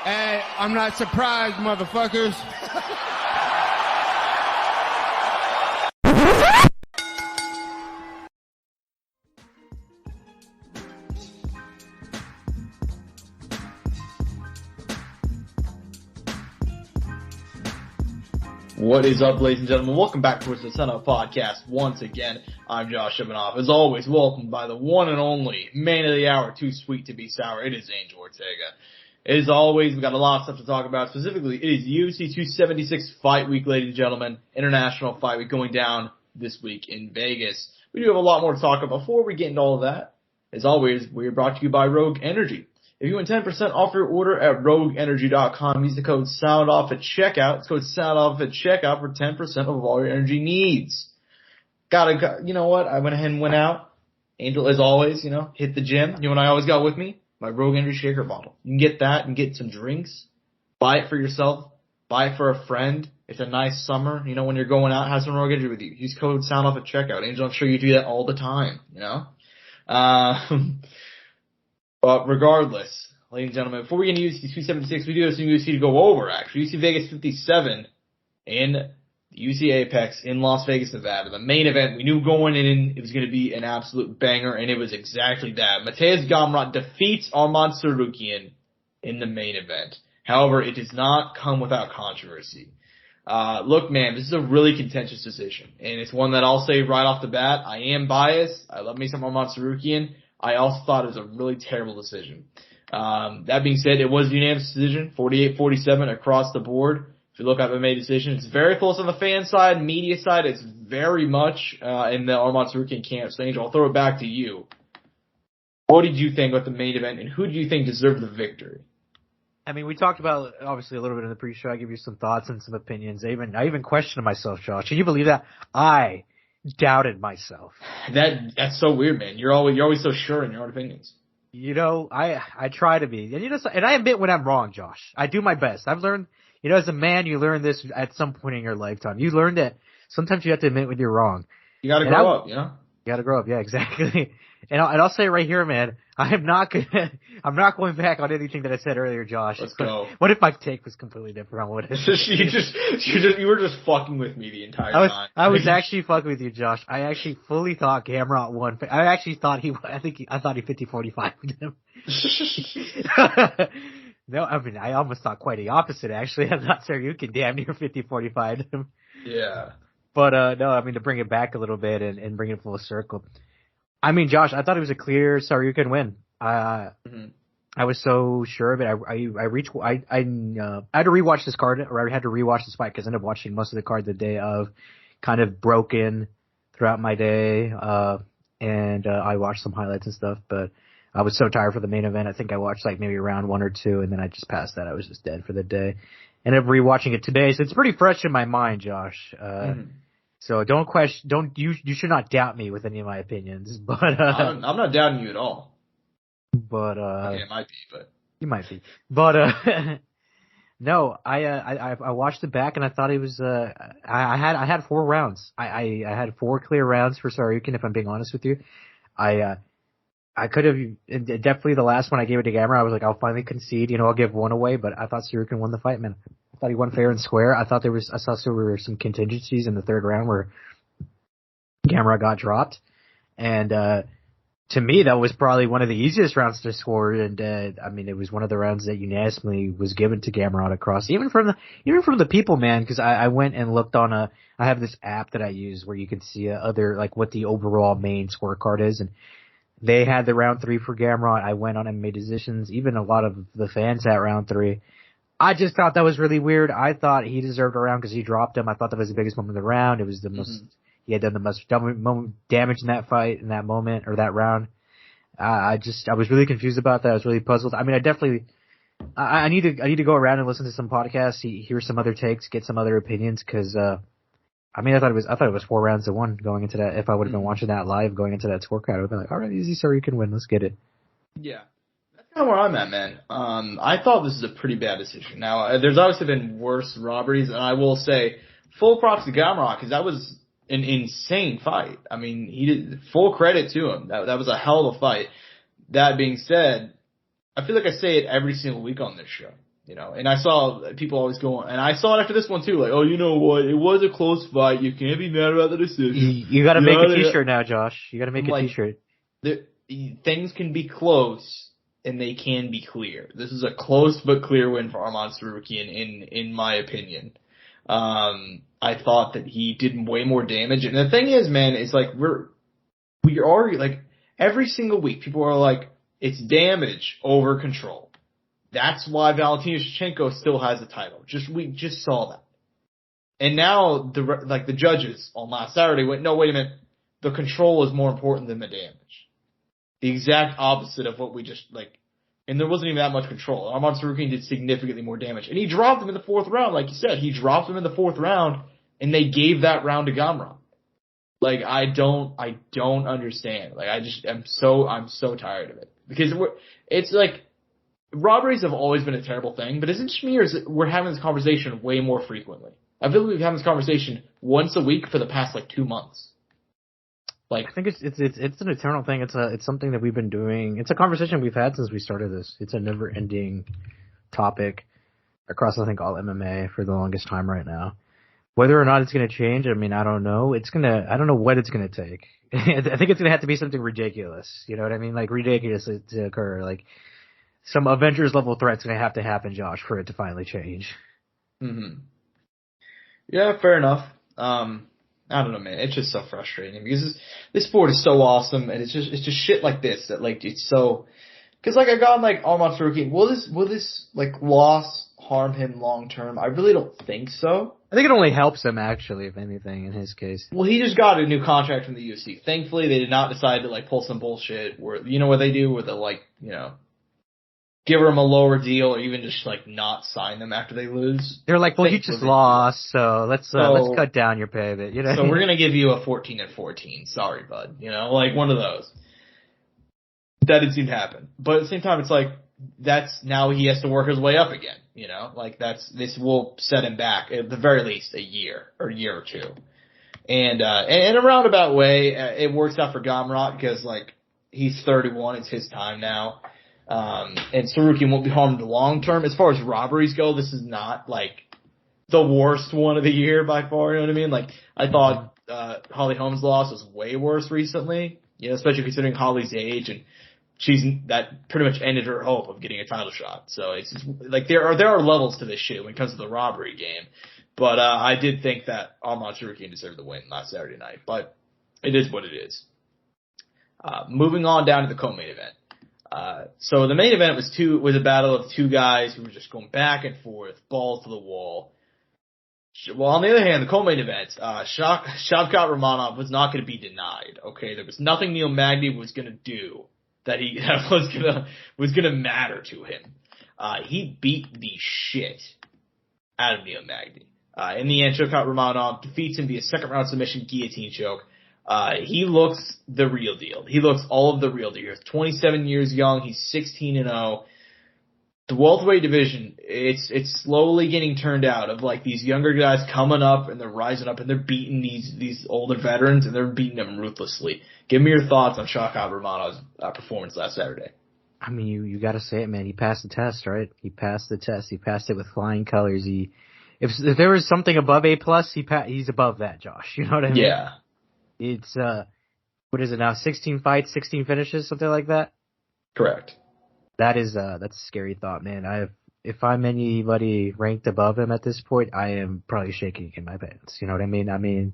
Hey, I'm not surprised, motherfuckers. What is up, ladies and gentlemen? Welcome back to Courtside Soundoff podcast. Once again, I'm Josh Evanoff. As always, welcomed by the one and only man of the hour, too sweet to be sour. It is Angel Ortega. As always, we've got a lot of stuff to talk about. Specifically, it is UFC 276 Fight Week, ladies and gentlemen. International Fight Week going down this week in Vegas. We do have a lot more to talk about. Before we get into all of that, as always, we are brought to you by Rogue Energy. If you want 10% off your order at RogueEnergy.com, use the code SOUNDOFF at checkout. It's code SOUNDOFF at checkout for 10% of all your energy needs. You know what? I went ahead and went out. Angel, as always, hit the gym. You know what I always got with me? My Rogue Energy shaker bottle. You can get that and get some drinks. Buy it for yourself. Buy it for a friend. It's a nice summer. When you're going out, have some Rogue Energy with you. Use code SOUNDOFF at checkout. Angel, I'm sure you do that all the time, But regardless, ladies and gentlemen, before we get into UFC 276, we do have some UFC to go over, actually. UFC Vegas 57 and the UFC Apex in Las Vegas, Nevada. The main event, we knew going in it was going to be an absolute banger, and it was exactly that. Mateusz Gamrot defeats Arman Tsarukyan in the main event. However, it does not come without controversy. Look, man, this is a really contentious decision, and it's one that I'll say right off the bat. I am biased. I love me some Arman Tsarukyan. I also thought it was a really terrible decision. That being said, it was a unanimous decision, 48-47 across the board. If you look at the main decision, it's very close on the fan side, media side. It's very much in the Arman Tsarukyan camp. So, Angel, I'll throw it back to you. What did you think about the main event, and who do you think deserved the victory? I mean, we talked about obviously a little bit in the pre-show. I give you some thoughts and some opinions. I even questioned myself, Josh. Can you believe that? I doubted myself. That's so weird, man. You're always so sure in your own opinions. I try to be. And I admit when I'm wrong, Josh. I do my best. I've learned, as a man, you learn this at some point in your lifetime. You learn that sometimes you have to admit when you're wrong. You gotta grow up, You gotta grow up, yeah, exactly. And I'll say right here, man, I'm not going back on anything that I said earlier, Josh. Let's go. What if my take was completely different on what it is? You were just fucking with me the entire time. I was actually fucking with you, Josh. I actually fully thought Gamrot won. I actually thought I thought he 50-45 with him. No, I mean, I almost thought quite the opposite, actually. I thought Tsarukyan damn near 50-45 him. Yeah. But, no, I mean, to bring it back a little bit and bring it full circle. I mean, Josh, I thought it was a clear Tsarukyan win. I was so sure of it. I had to rewatch this card, or I had to rewatch this fight because I ended up watching most of the card the day of, kind of broken throughout my day, and I watched some highlights and stuff, but I was so tired for the main event. I think I watched like maybe round 1 or 2, and then I just passed that. I was just dead for the day. Ended up rewatching it today, so it's pretty fresh in my mind, Josh. So you should not doubt me with any of my opinions, but I'm not doubting you at all. But okay, it might be, but you might be. But no, I watched it back and I thought it was I had 4 rounds. I had 4 clear rounds for Tsarukyan, if I'm being honest with you. I could have definitely the last one I gave it to Gamrot. I was like, I'll finally concede, I'll give 1 away, but I thought Tsarukyan won the fight, man. I thought he won fair and square. I saw there were some contingencies in the 3rd round where Gamrot got dropped. And to me, that was probably one of the easiest rounds to score. And I mean, it was one of the rounds that unanimously was given to Gamrot across, even from the people, man. Because I went and looked on I have this app that I use where you can see what the overall main scorecard is, and they had the round 3 for Gamrot. I went on and made decisions. Even a lot of the fans at round 3. I just thought that was really weird. I thought he deserved a round because he dropped him. I thought that was the biggest moment of the round. It was the most, he had done the most damage in that fight, in that moment, or that round. I was really confused about that. I was really puzzled. I mean, I need to go around and listen to some podcasts, hear some other takes, get some other opinions, because, I thought it was 4 rounds to 1 going into that. If I would have been watching that live going into that scorecard, I would have been like, all right, easy, Tsarukyan win. Let's get it. Yeah. That's kind of where I'm at, man. I thought this is a pretty bad decision. Now, there's obviously been worse robberies, and I will say full props to Gamrot because that was an insane fight. I mean, he did full credit to him. That was a hell of a fight. That being said, I feel like I say it every single week on this show. And I saw people always go, and I saw it after this one too, like, oh, you know what? It was a close fight. You can't be mad about the decision. You got to make a T-shirt now, Josh. You got to make a T-shirt. Things can be close, and they can be clear. This is a close but clear win for Arman Tsarukyan, in my opinion. I thought that he did way more damage, and the thing is, man, it's like we are like every single week people are like, it's damage over control. That's why Valentina Shevchenko still has the title. We just saw that. And now the judges on last Saturday went, no, wait a minute. The control is more important than the damage. The exact opposite of what we just and there wasn't even that much control. Arman Tsarukyan did significantly more damage. And he dropped him in the fourth round, like you said. He dropped him in the fourth round, and they gave that round to Gamrot. I don't understand. I'm so tired of it. Because it's like, robberies have always been a terrible thing, but is it just me or is it we're having this conversation way more frequently? I feel like we've had this conversation once a week for the past 2 months. I think it's an eternal thing. It's something that we've been doing. It's a conversation we've had since we started this. It's a never ending topic across, I think, all MMA for the longest time right now. Whether or not it's going to change, I mean, I don't know. I don't know what it's going to take. I think it's going to have to be something ridiculous. You know what I mean? Ridiculous to occur. Some Avengers level threat's going to happen, Josh, for it to finally change. Mm-hmm. Yeah, fair enough. I don't know, man. It's just so frustrating because this sport is so awesome, and it's just shit like this that it's so. Because I got Arman Tsarukyan. Will this loss harm him long term? I really don't think so. I think it only helps him, actually, if anything, in his case. Well, he just got a new contract from the UFC. Thankfully, they did not decide to pull some bullshit where what they do, where they give him a lower deal or even just not sign them after they lose. They're like, well, you just lost, so let's cut down your pay a bit. So we're gonna give you a 14-14. Sorry, bud. One of those. That didn't seem to happen. But at the same time, it's that's now he has to work his way up again. This will set him back at the very least a year or two. And in a roundabout way, it works out for Gamrot because he's 31. It's his time now. And Tsarukyan won't be harmed long term. As far as robberies go, this is not the worst one of the year by far. You know what I mean? I thought Holly Holm's loss was way worse recently. Especially considering Holly's age, and that pretty much ended her hope of getting a title shot. So it's just, there are levels to this shit when it comes to the robbery game. But I did think that Arman Tsarukyan deserved the win last Saturday night. But it is what it is. Moving on down to the co-main event. So the main event was a battle of two guys who were just going back and forth, balls to the wall. Well, on the other hand, the co-main event, Shavkat Rakhmonov was not going to be denied. Okay, there was nothing Neil Magny was going to do that was going to matter to him. He beat the shit out of Neil Magny. In the end, Shavkat Rakhmonov defeats him via second round submission guillotine choke. He looks the real deal. He looks all of the real deal. He's 27 years young. He's 16-0. The welterweight division, it's slowly getting turned out of these younger guys coming up and they're rising up and they're beating these older veterans and they're beating them ruthlessly. Give me your thoughts on Shavkat Rakhmonov's performance last Saturday. I mean, you got to say it, man. He passed the test, right? He passed the test. He passed it with flying colors. If there was something above A+, he's above that, Josh. You know what I mean? Yeah. It's, what is it now? 16 fights, 16 finishes, something like that? Correct. That's a scary thought, man. If I'm anybody ranked above him at this point, I am probably shaking in my pants. You know what I mean? I mean,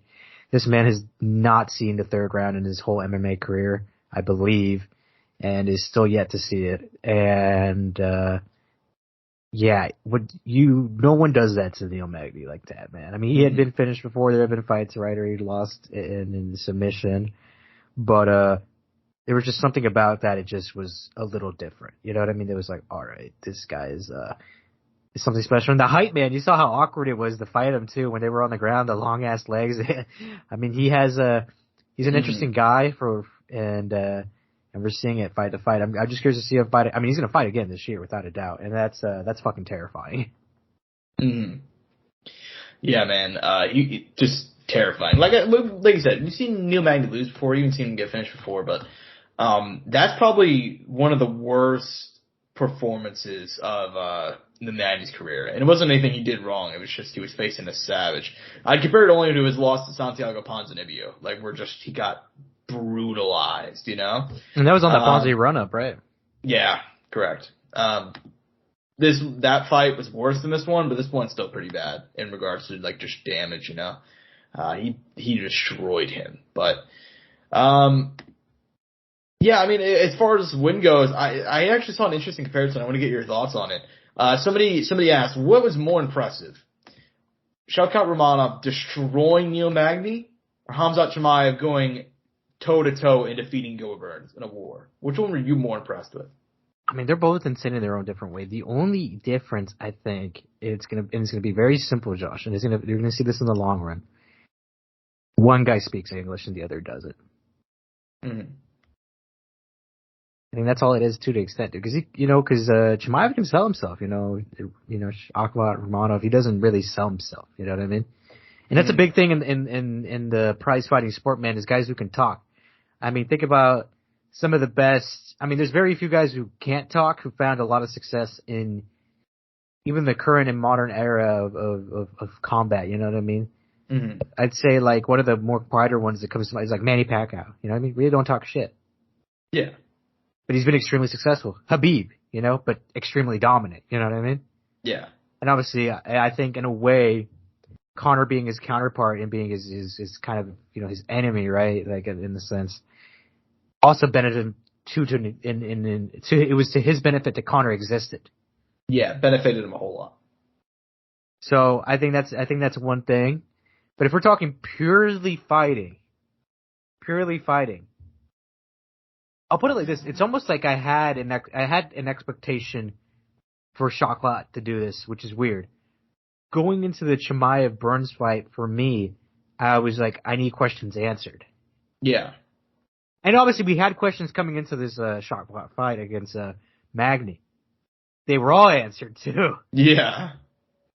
this man has not seen the third round in his whole MMA career, I believe, and is still yet to see it. And, no one does that to Neil Magny like that, man. I mean, he had been finished before. There have been fights, right, or he lost in the submission. But, there was just something about that. It just was a little different. You know what I mean? It was all right, this guy is something special. And the height, man, you saw how awkward it was to fight him too when they were on the ground, the long ass legs. I mean, he's an interesting guy and we're seeing it fight to fight. I'm just curious to see him fight. I mean, he's going to fight again this year without a doubt. And that's fucking terrifying. Mm. Yeah, man. He just terrifying. Like you said, you've seen Neil Magny lose before, you've even seen him get finished before, but that's probably one of the worst performances of the Magny's career. And it wasn't anything he did wrong. It was just he was facing a savage. I'd compare it only to his loss to Santiago Ponzinibbio. Like, he got brutalized, you know? And that was on the Ponzi run-up, right? Yeah, correct. That fight was worse than this one, but this one's still pretty bad in regards to, like, just damage, you know? He destroyed him. But, yeah, I mean, as far as win goes, I actually saw an interesting comparison. I want to get your thoughts on it. Somebody asked, what was more impressive? Shavkat Rakhmonov destroying Neil Magny, or Khamzat Chimaev going toe-to-toe and defeating Gilbert Burns in a war? Which one were you more impressed with? I mean, they're both insane in their own different way. The only difference, I think, it's gonna be very simple, Josh, and you're gonna see this in the long run. One guy speaks English and the other doesn't. Mm-hmm. I think that's all it is to the extent, because Chimaev can sell himself. Akhmat Rakhmonov, he doesn't really sell himself. You know what I mean? And that's a big thing in the prize fighting sport, man, is guys who can talk. I mean, think about some of the best. I mean, there's very few guys who can't talk who found a lot of success in even the current and modern era of combat. You know what I mean? Mm-hmm. I'd say like one of the more quieter ones that comes to mind is like Manny Pacquiao. You know what I mean? Really don't talk shit. Yeah. But he's been extremely successful. Habib, but extremely dominant. You know what I mean? Yeah. And obviously, I think in a way, Conor being his counterpart and being his kind of, his enemy, right? Like in the sense, also benefited him it was to his benefit that Conor existed. Yeah, benefited him a whole lot. So I think that's one thing. But if we're talking purely fighting, I'll put it like this: it's almost like I had an expectation for Shoklat to do this, which is weird. Going into the Chimaev Burns fight, for me, I was like, I need questions answered. Yeah. And obviously, we had questions coming into this Shoklat fight against Magny. They were all answered too. Yeah.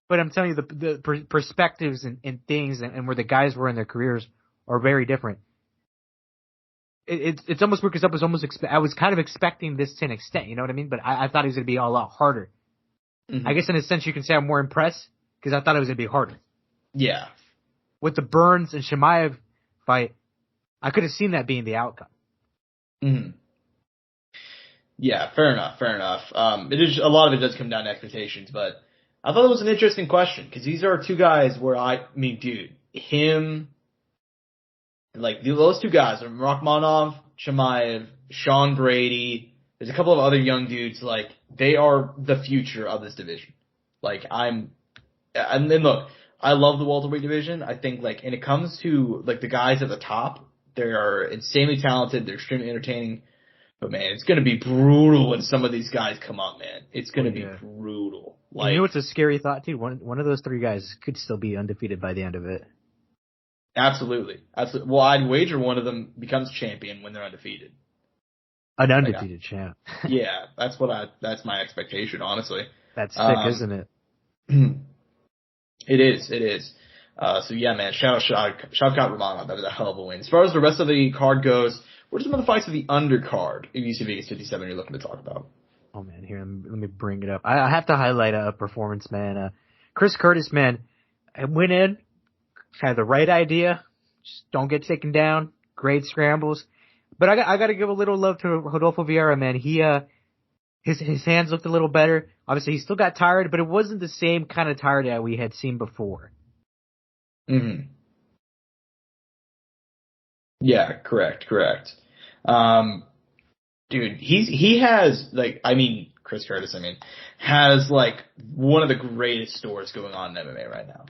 But I'm telling you, the perspectives and things and where the guys were in their careers are very different. It's almost weird because I was kind of expecting this to an extent, you know what I mean? But I thought it was going to be a lot harder. Mm-hmm. I guess in a sense you can say I'm more impressed because I thought it was going to be harder. Yeah. With the Burns and Chimaev fight, I could have seen that being the outcome. Mm-hmm. Yeah, fair enough. A lot of it does come down to expectations, but I thought it was an interesting question because these are two guys where those two guys, Rakhmonov, Chimaev, Sean Brady, there's a couple of other young dudes, like, they are the future of this division. Like, and then look, I love the welterweight division. I think, like, when it comes to, like, the guys at the top, they are insanely talented, they're extremely entertaining, but man, it's gonna be brutal when some of these guys come up, man. It's gonna be brutal. Like, you know what's a scary thought, too? One of those three guys could still be undefeated by the end of it. Absolutely. Well, I'd wager one of them becomes champion when they're undefeated. An undefeated champ. Yeah, that's my expectation, honestly. That's sick, isn't it? It is. So yeah, man, shout out Shavkat Rakhmonov. That was a hell of a win. As far as the rest of the card goes, what are some of the fights of the undercard in UFC Vegas 57 you're looking to talk about? Oh man, here, let me bring it up. I have to highlight a performance, man. Chris Curtis, man, I went in, had the right idea, just don't get taken down, great scrambles. But I got to give a little love to Rodolfo Vieira, man. He his hands looked a little better. Obviously, he still got tired, but it wasn't the same kind of tired that we had seen before. Mm-hmm. Yeah, correct. Dude, he has, like, Chris Curtis, has, like, one of the greatest stories going on in MMA right now.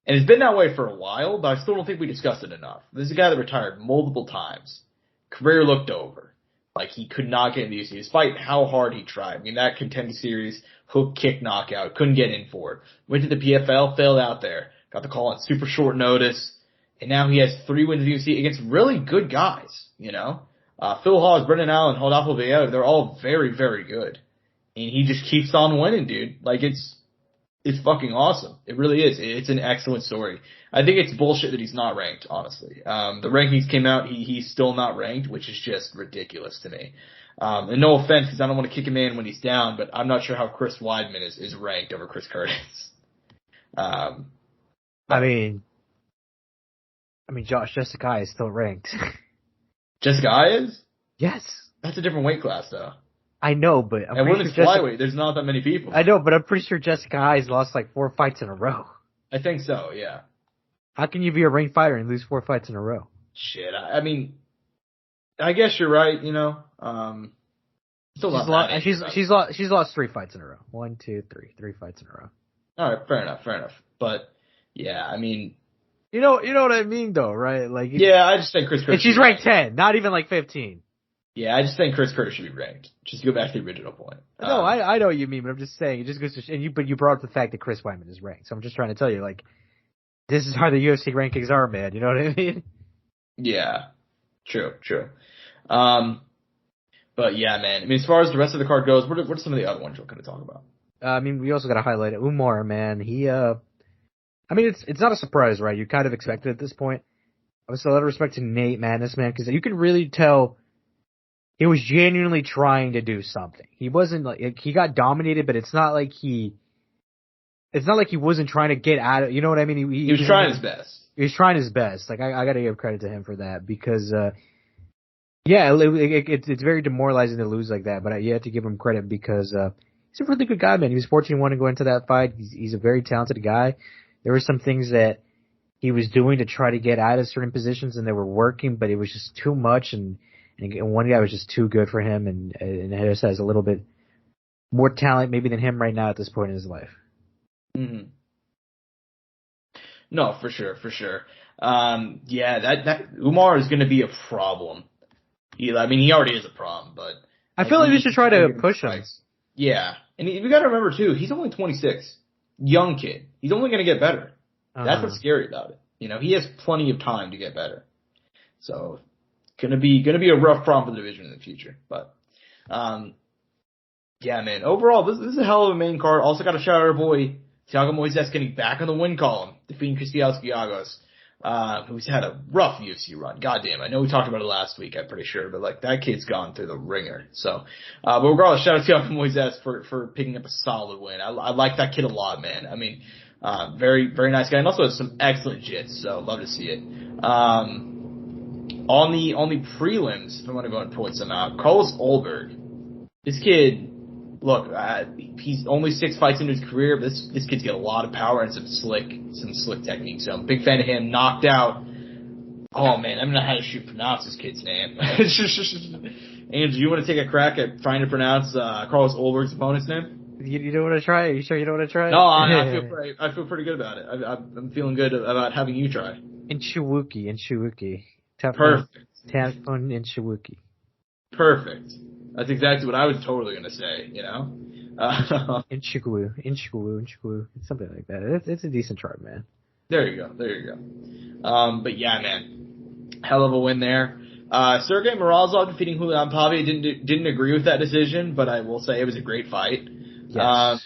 And it's been that way for a while, but I still don't think we discussed it enough. This is a guy that retired multiple times. Career looked over. Like, he could not get in the UFC, despite how hard he tried. That Contender Series, hook kick knockout, couldn't get in for it. Went to the PFL, failed out there. Got the call on super short notice. And now he has 3 wins in the UFC against really good guys, Phil Hawes, Brendan Allen, Rodolfo Vieira, they're all very, very good. And he just keeps on winning, dude. Like, it's fucking awesome. It really is. It's an excellent story. I think it's bullshit that he's not ranked, honestly. The rankings came out, he's still not ranked, which is just ridiculous to me. And no offense, because I don't want to kick him in when he's down, but I'm not sure how Chris Weidman is ranked over Chris Curtis. I mean, Josh Jessica is still ranked. Jessica is? Yes. That's a different weight class, though. I know, but and women's flyweight, there's not that many people. I know, but I'm pretty sure Jessica has lost like 4 fights in a row. I think so, yeah. How can you be a ranked fighter and lose 4 fights in a row? Shit, I mean, I guess you're right. Still she's lost 3 fights in a row. 1, 2, 3, 3 fights in a row. All right, fair enough. But yeah, I mean, you know what I mean, though, right? Like, yeah, I just think Chris Curtis. And she's ranked 10, not even like 15. Yeah, I just think Chris Curtis should be ranked. Just to go back to the original point. No, I know what you mean, but I'm just saying it just goes to but you brought up the fact that Chris Weidman is ranked, so I'm just trying to tell you, like, this is how the UFC rankings are, man. You know what I mean? Yeah, true. But yeah, man. I mean, as far as the rest of the card goes, what are some of the other ones you're going to talk about? We also got to highlight Umar, man. It's not a surprise, right? You kind of expected at this point. I was a lot of respect to Nate Madness, man, because you can really tell he was genuinely trying to do something. He wasn't like he got dominated, but it's not like he wasn't trying to get out of. You know what I mean? He was trying his best. He was trying his best. Like I got to give credit to him for that because, it's very demoralizing to lose like that. But you have to give him credit because he's a really good guy, man. He was 14-1 to go into that fight. He's a very talented guy. There were some things that he was doing to try to get out of certain positions, and they were working, but it was just too much. And one guy was just too good for him, and Harris has a little bit more talent maybe than him right now at this point in his life. Mm-hmm. No, for sure. That Umar is going to be a problem. He already is a problem, but I feel like we should try to push him. Yeah, and we got to remember too, he's only 26, young kid. He's only going to get better. That's what's scary about it. He has plenty of time to get better. So, gonna be a rough problem for the division in the future. But, yeah, man. Overall, this is a hell of a main card. Also, got to shout out our boy Thiago Moises getting back on the win column, defeating Cristiano Giagos, who's had a rough UFC run. Goddamn, I know we talked about it last week, I'm pretty sure, but like that kid's gone through the ringer. So, but regardless, shout out to Thiago Moises for picking up a solid win. I like that kid a lot, man. I mean, very, very nice guy, and also has some excellent jits, so love to see it. On the prelims, if I want to go and point some out, Carlos Olberg, this kid, look, he's only 6 fights into his career, but this kid's got a lot of power and some slick technique. So I'm a big fan of him. Knocked out. Oh man, I don't know how to pronounce this kid's name. Andrew, you want to take a crack at trying to pronounce Carlos Olberg's opponent's name? You don't want to try it? You sure you don't want to try it? No, I feel pretty good about it. I'm feeling good about having you try. Inchiwuki. Perfect. Tafun Inchiwuki. Perfect. That's exactly what I was totally going to say, Inchigwu. It's something like that. It's a decent chart, man. There you go. But yeah, man. Hell of a win there. Sergey Morozov defeating Julian Pavia didn't agree with that decision, but I will say it was a great fight. Yes.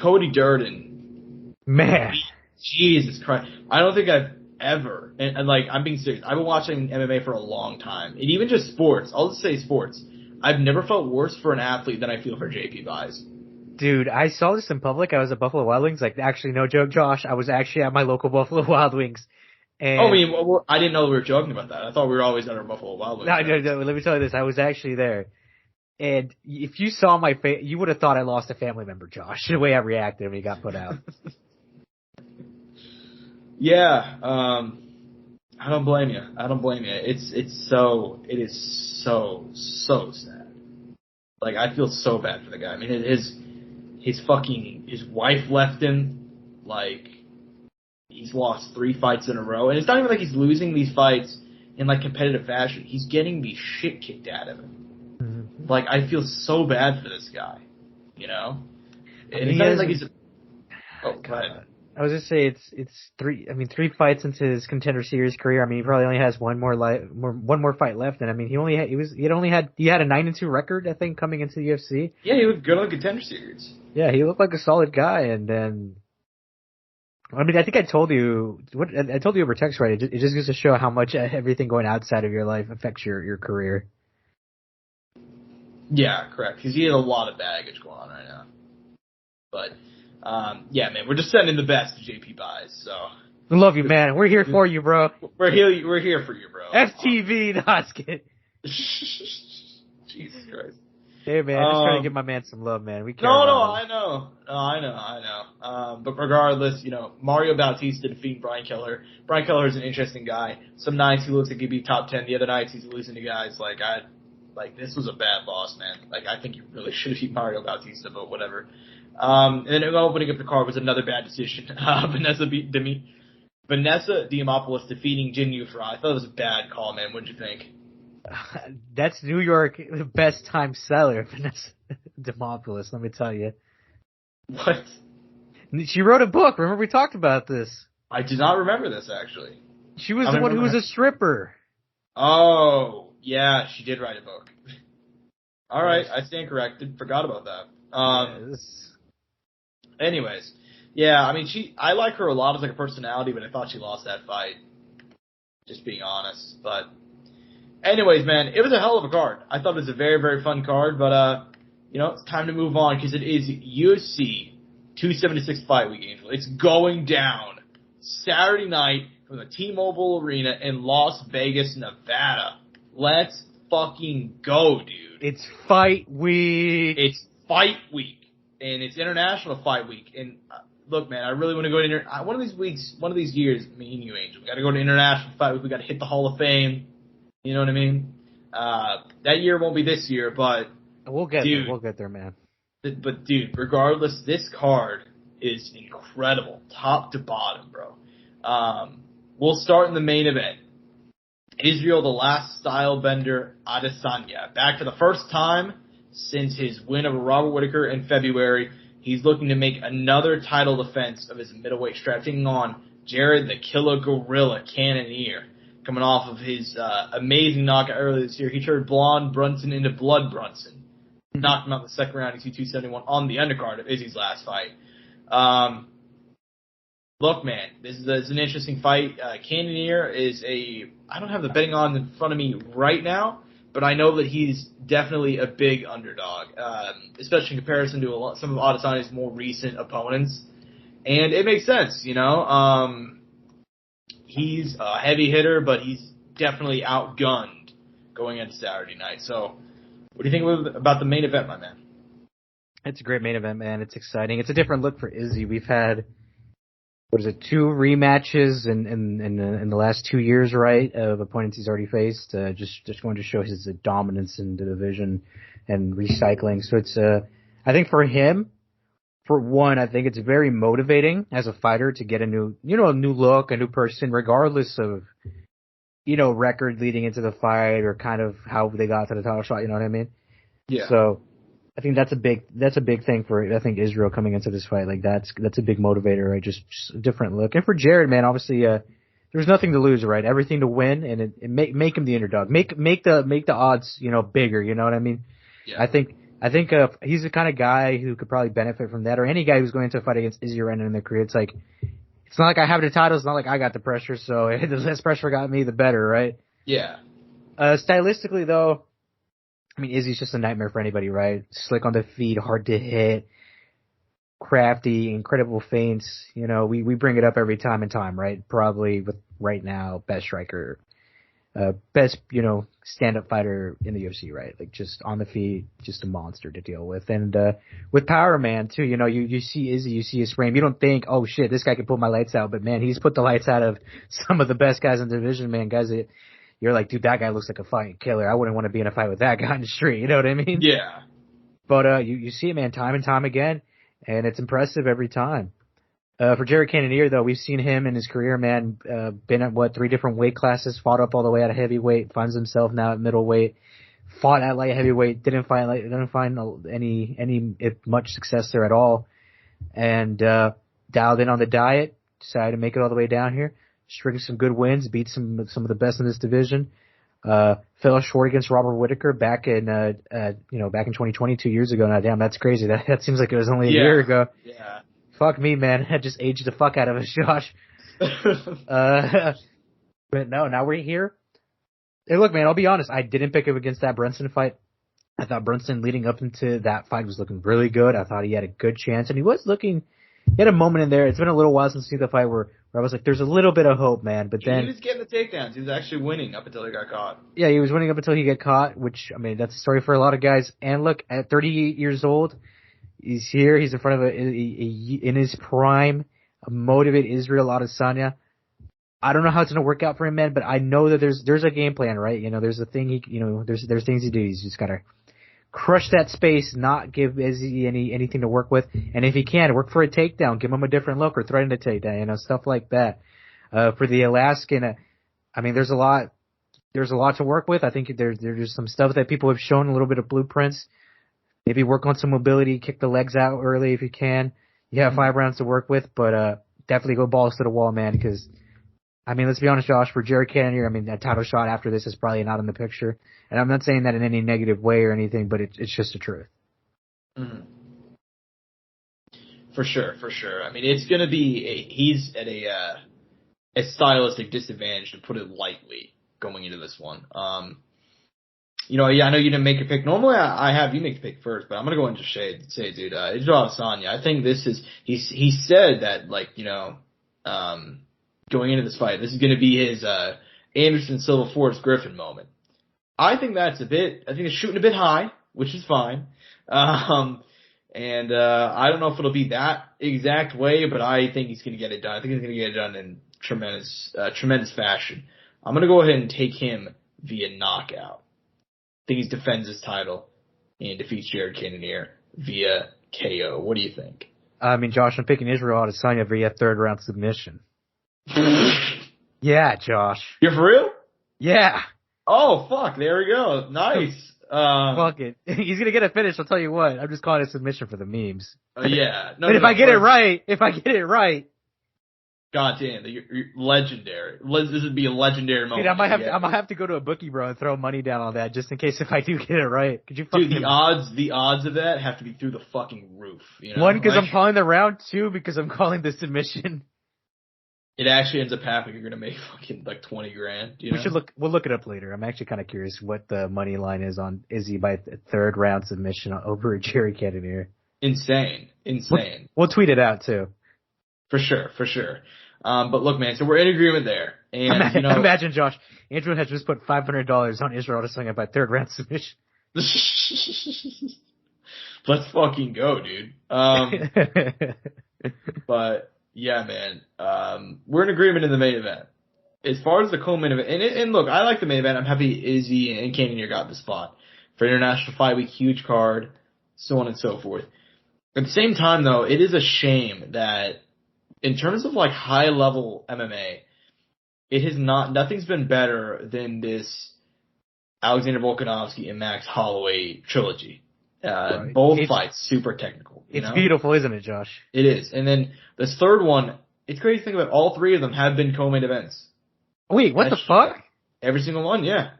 Cody Durden. Man. Jesus Christ. I don't think I've ever, and like, I'm being serious, I've been watching MMA for a long time. And even just sports, I'll just say sports. I've never felt worse for an athlete than I feel for JP Buys. Dude, I saw this in public. I was at Buffalo Wild Wings. Like, actually, no joke, Josh. I was actually at my local Buffalo Wild Wings. And I didn't know we were joking about that. I thought we were always at our Buffalo Wild Wings. No, let me tell you this. I was actually there. And if you saw my face, you would have thought I lost a family member, Josh, the way I reacted when he got put out. Yeah, I don't blame you. It is so sad. Like, I feel so bad for the guy. I mean, his wife left him. Like, he's lost 3 fights in a row, and it's not even like he's losing these fights in like competitive fashion. He's getting the shit kicked out of him. Mm-hmm. Like, I feel so bad for this guy. And it's not even like he's. Oh, go ahead. I was just say it's 3 fights into his Contender Series career. I mean, he probably only has one more fight left, and I mean, he had a 9-2 record, I think, coming into the UFC. Yeah, he looked good on the Contender Series. Yeah, he looked like a solid guy, and then, I mean, I think I told you over text, right? It just goes to show how much everything going outside of your life affects your career. Yeah, correct. Because he had a lot of baggage going on right now. But, yeah, man, we're just sending the best to JP Buys, so. We love you, man. We're here for you, bro. We're here for you, bro. FTV, no, I was kidding. Jesus Christ. Hey, man, just trying to give my man some love, man. We care No, about him. I know. But regardless, Mario Bautista defeating Brian Keller. Brian Keller is an interesting guy. Some nights he looks like he'd be top 10. The other nights he's losing to guys this was a bad loss, man. I think you really should have beat Mario Bautista, but whatever. And then opening up the card was another bad decision. Vanessa Diamopoulos defeating Jin Yufra. I thought it was a bad call, man. What did you think? That's New York best time seller, Vanessa Diamopoulos, let me tell you. What? She wrote a book. Remember we talked about this? I did not remember this, actually. She was the one who was a stripper. Oh, yeah, she did write a book. All right, I stand corrected. Forgot about that. Yes. Anyways, yeah, I like her a lot as a personality, but I thought she lost that fight. Just being honest, but anyways, man, it was a hell of a card. I thought it was a very, very fun card, but it's time to move on because it is UFC 276 Fight Week, Angel. It's going down Saturday night from the T-Mobile Arena in Las Vegas, Nevada. Let's fucking go, dude. It's Fight Week. It's Fight Week, and it's International Fight Week. And look, man, I really want to go to one of these years, me and you, Angel, we got to go to International Fight Week. We got to hit the Hall of Fame. You know what I mean? That year won't be this year, but we'll get there. We'll get there, man. But dude, regardless, this card is incredible, top to bottom, bro. We'll start in the main event. Israel, the last stylebender, Adesanya. Back for the first time since his win over Robert Whittaker in February. He's looking to make another title defense of his middleweight strap, taking on Jared the Killer Gorilla Cannonier. Coming off of his amazing knockout earlier this year, he turned Blonde Brunson into Blood Brunson. Knocked him out in the second round in 271 on the undercard of Izzy's last fight. Look, man, this is an interesting fight. Cannonier is I don't have the betting on in front of me right now, but I know that he's definitely a big underdog, especially in comparison to some of Adesanya's more recent opponents. And it makes sense, He's a heavy hitter, but he's definitely outgunned going into Saturday night. So, what do you think about the main event, my man? It's a great main event, man. It's exciting. It's a different look for Izzy. We've had, 2 rematches in the last 2 years, right, of opponents he's already faced. Just going to show his dominance in the division and recycling. So it's, I think for him, for one, I think it's very motivating as a fighter to get a new look, a new person, regardless of, record leading into the fight or kind of how they got to the title shot. You know what I mean? Yeah. So I think that's a big thing for, I think, Israel coming into this fight. Like that's a big motivator, right? Just a different look. And for Jared, man, obviously, there's nothing to lose, right? Everything to win, and make him the underdog. Make the odds, bigger. You know what I mean? Yeah. I think he's the kind of guy who could probably benefit from that, or any guy who's going to fight against Izzy right now in their career. It's not like I have the title. It's not like I got the pressure. So the less pressure got me, the better, right? Yeah. Stylistically, though, Izzy's just a nightmare for anybody, right? Slick on the feet, hard to hit, crafty, incredible feints. We bring it up every time, right? Probably with right now best striker. Best, stand-up fighter in the UFC, right? Like, just on the feet, just a monster to deal with. And, with Power Man, too, you see Izzy, you see his frame. You don't think, oh shit, this guy can put my lights out. But man, he's put the lights out of some of the best guys in the division, man. Guys that you're like, dude, that guy looks like a fighting killer. I wouldn't want to be in a fight with that guy in the street. You know what I mean? Yeah. But, you see it, man, time and time again. And it's impressive every time. For Jared Cannonier, though, we've seen him in his career, man, been at 3 different weight classes, fought up all the way out of heavyweight, finds himself now at middleweight, fought at light heavyweight, didn't find any much success there at all, and dialed in on the diet, decided to make it all the way down here, string some good wins, beat some of the best in this division, fell short against Robert Whittaker back in 2020, 2 years ago. Now, damn, that's crazy. That seems like it was only a year ago. Yeah. Fuck me, man. I just aged the fuck out of us, Josh. But no, now we're here. Hey, look, man, I'll be honest. I didn't pick him against that Brunson fight. I thought Brunson leading up into that fight was looking really good. I thought he had a good chance, and he had a moment in there. It's been a little while since I've seen the fight where I was like, there's a little bit of hope, man. But then he was getting the takedowns. He was actually winning up until he got caught. yeah, he was winning up until he got caught, which, I mean, that's a story for a lot of guys. And look, at 38 years old, he's here. He's in front of in his prime, a motivated Israel Adesanya. I don't know how it's going to work out for him, man, but I know that there's a game plan, right? You know, there's a thing there's things he do. He's just got to crush that space, not give Izzy anything to work with. And if he can, work for a takedown, give him a different look or threaten a takedown, you know, stuff like that. For the Alaskan, I mean, there's a lot to work with. I think there's some stuff that people have shown, a little bit of blueprints. Maybe work on some mobility, kick the legs out early if you can. You have 5 rounds to work with, but definitely go balls to the wall, man, because, I mean, let's be honest, Josh, for Jared Cannonier, I mean, a title shot after this is probably not in the picture. And I'm not saying that in any negative way or anything, but it's just the truth. Mm-hmm. For sure. I mean, it's going to be he's at a stylistic disadvantage, to put it lightly, going into this one. You know, yeah, I know you didn't make your pick. Normally, I have you make the pick first, but I'm gonna go into shade and say, dude, Israel Adesanya. I think this is he said that, like, you know, going into this fight, this is gonna be his Anderson Silva Forrest Griffin moment. I think that's I think it's shooting a bit high, which is fine. And I don't know if it'll be that exact way, but I think he's gonna get it done. I think he's gonna get it done in tremendous fashion. I'm gonna go ahead and take him via knockout. I think he defends his title and defeats Jared Cannonier via KO. What do you think? I mean, Josh, I'm picking Israel Adesanya via 3rd round submission. Yeah, Josh. You're for real? Yeah. Oh, fuck. There we go. Nice. Fuck it. He's going to get a finish, I'll tell you what. I'm just calling it a submission for the memes. Yeah. No, but if I get it right. God damn, you're legendary. This would be a legendary moment. Dude, I might have to go to a bookie, bro, and throw money down on that just in case if I do get it right. Could you fucking... Dude, the odds of that have to be through the fucking roof. You know? 1, because I'm calling the round. 2, because I'm calling the submission. It actually ends up happening. You're gonna make fucking like $20,000. You know? We'll look it up later. I'm actually kind of curious what the money line is on Izzy by 3rd round submission over Jerry Cannonier. Insane. We'll tweet it out too. For sure. But look, man, so we're in agreement there. And, imagine, Josh, Andrew has just put $500 on Israel Adesanya by 3rd round submission. Let's fucking go, dude. But yeah, man, we're in agreement in the main event. As far as the co-main event, and look, I like the main event. I'm happy Izzy and Cannonier got the spot for International Fight Week, huge card, so on and so forth. At the same time, though, it is a shame that, in terms of like high level MMA, nothing's been better than this Alexander Volkanovski and Max Holloway trilogy. Right. Both fights super technical. It's beautiful, isn't it, Josh? It is. And then this third one, it's crazy to think about. All 3 of them have been co-main events. Wait, what the fuck? Every single one, yeah.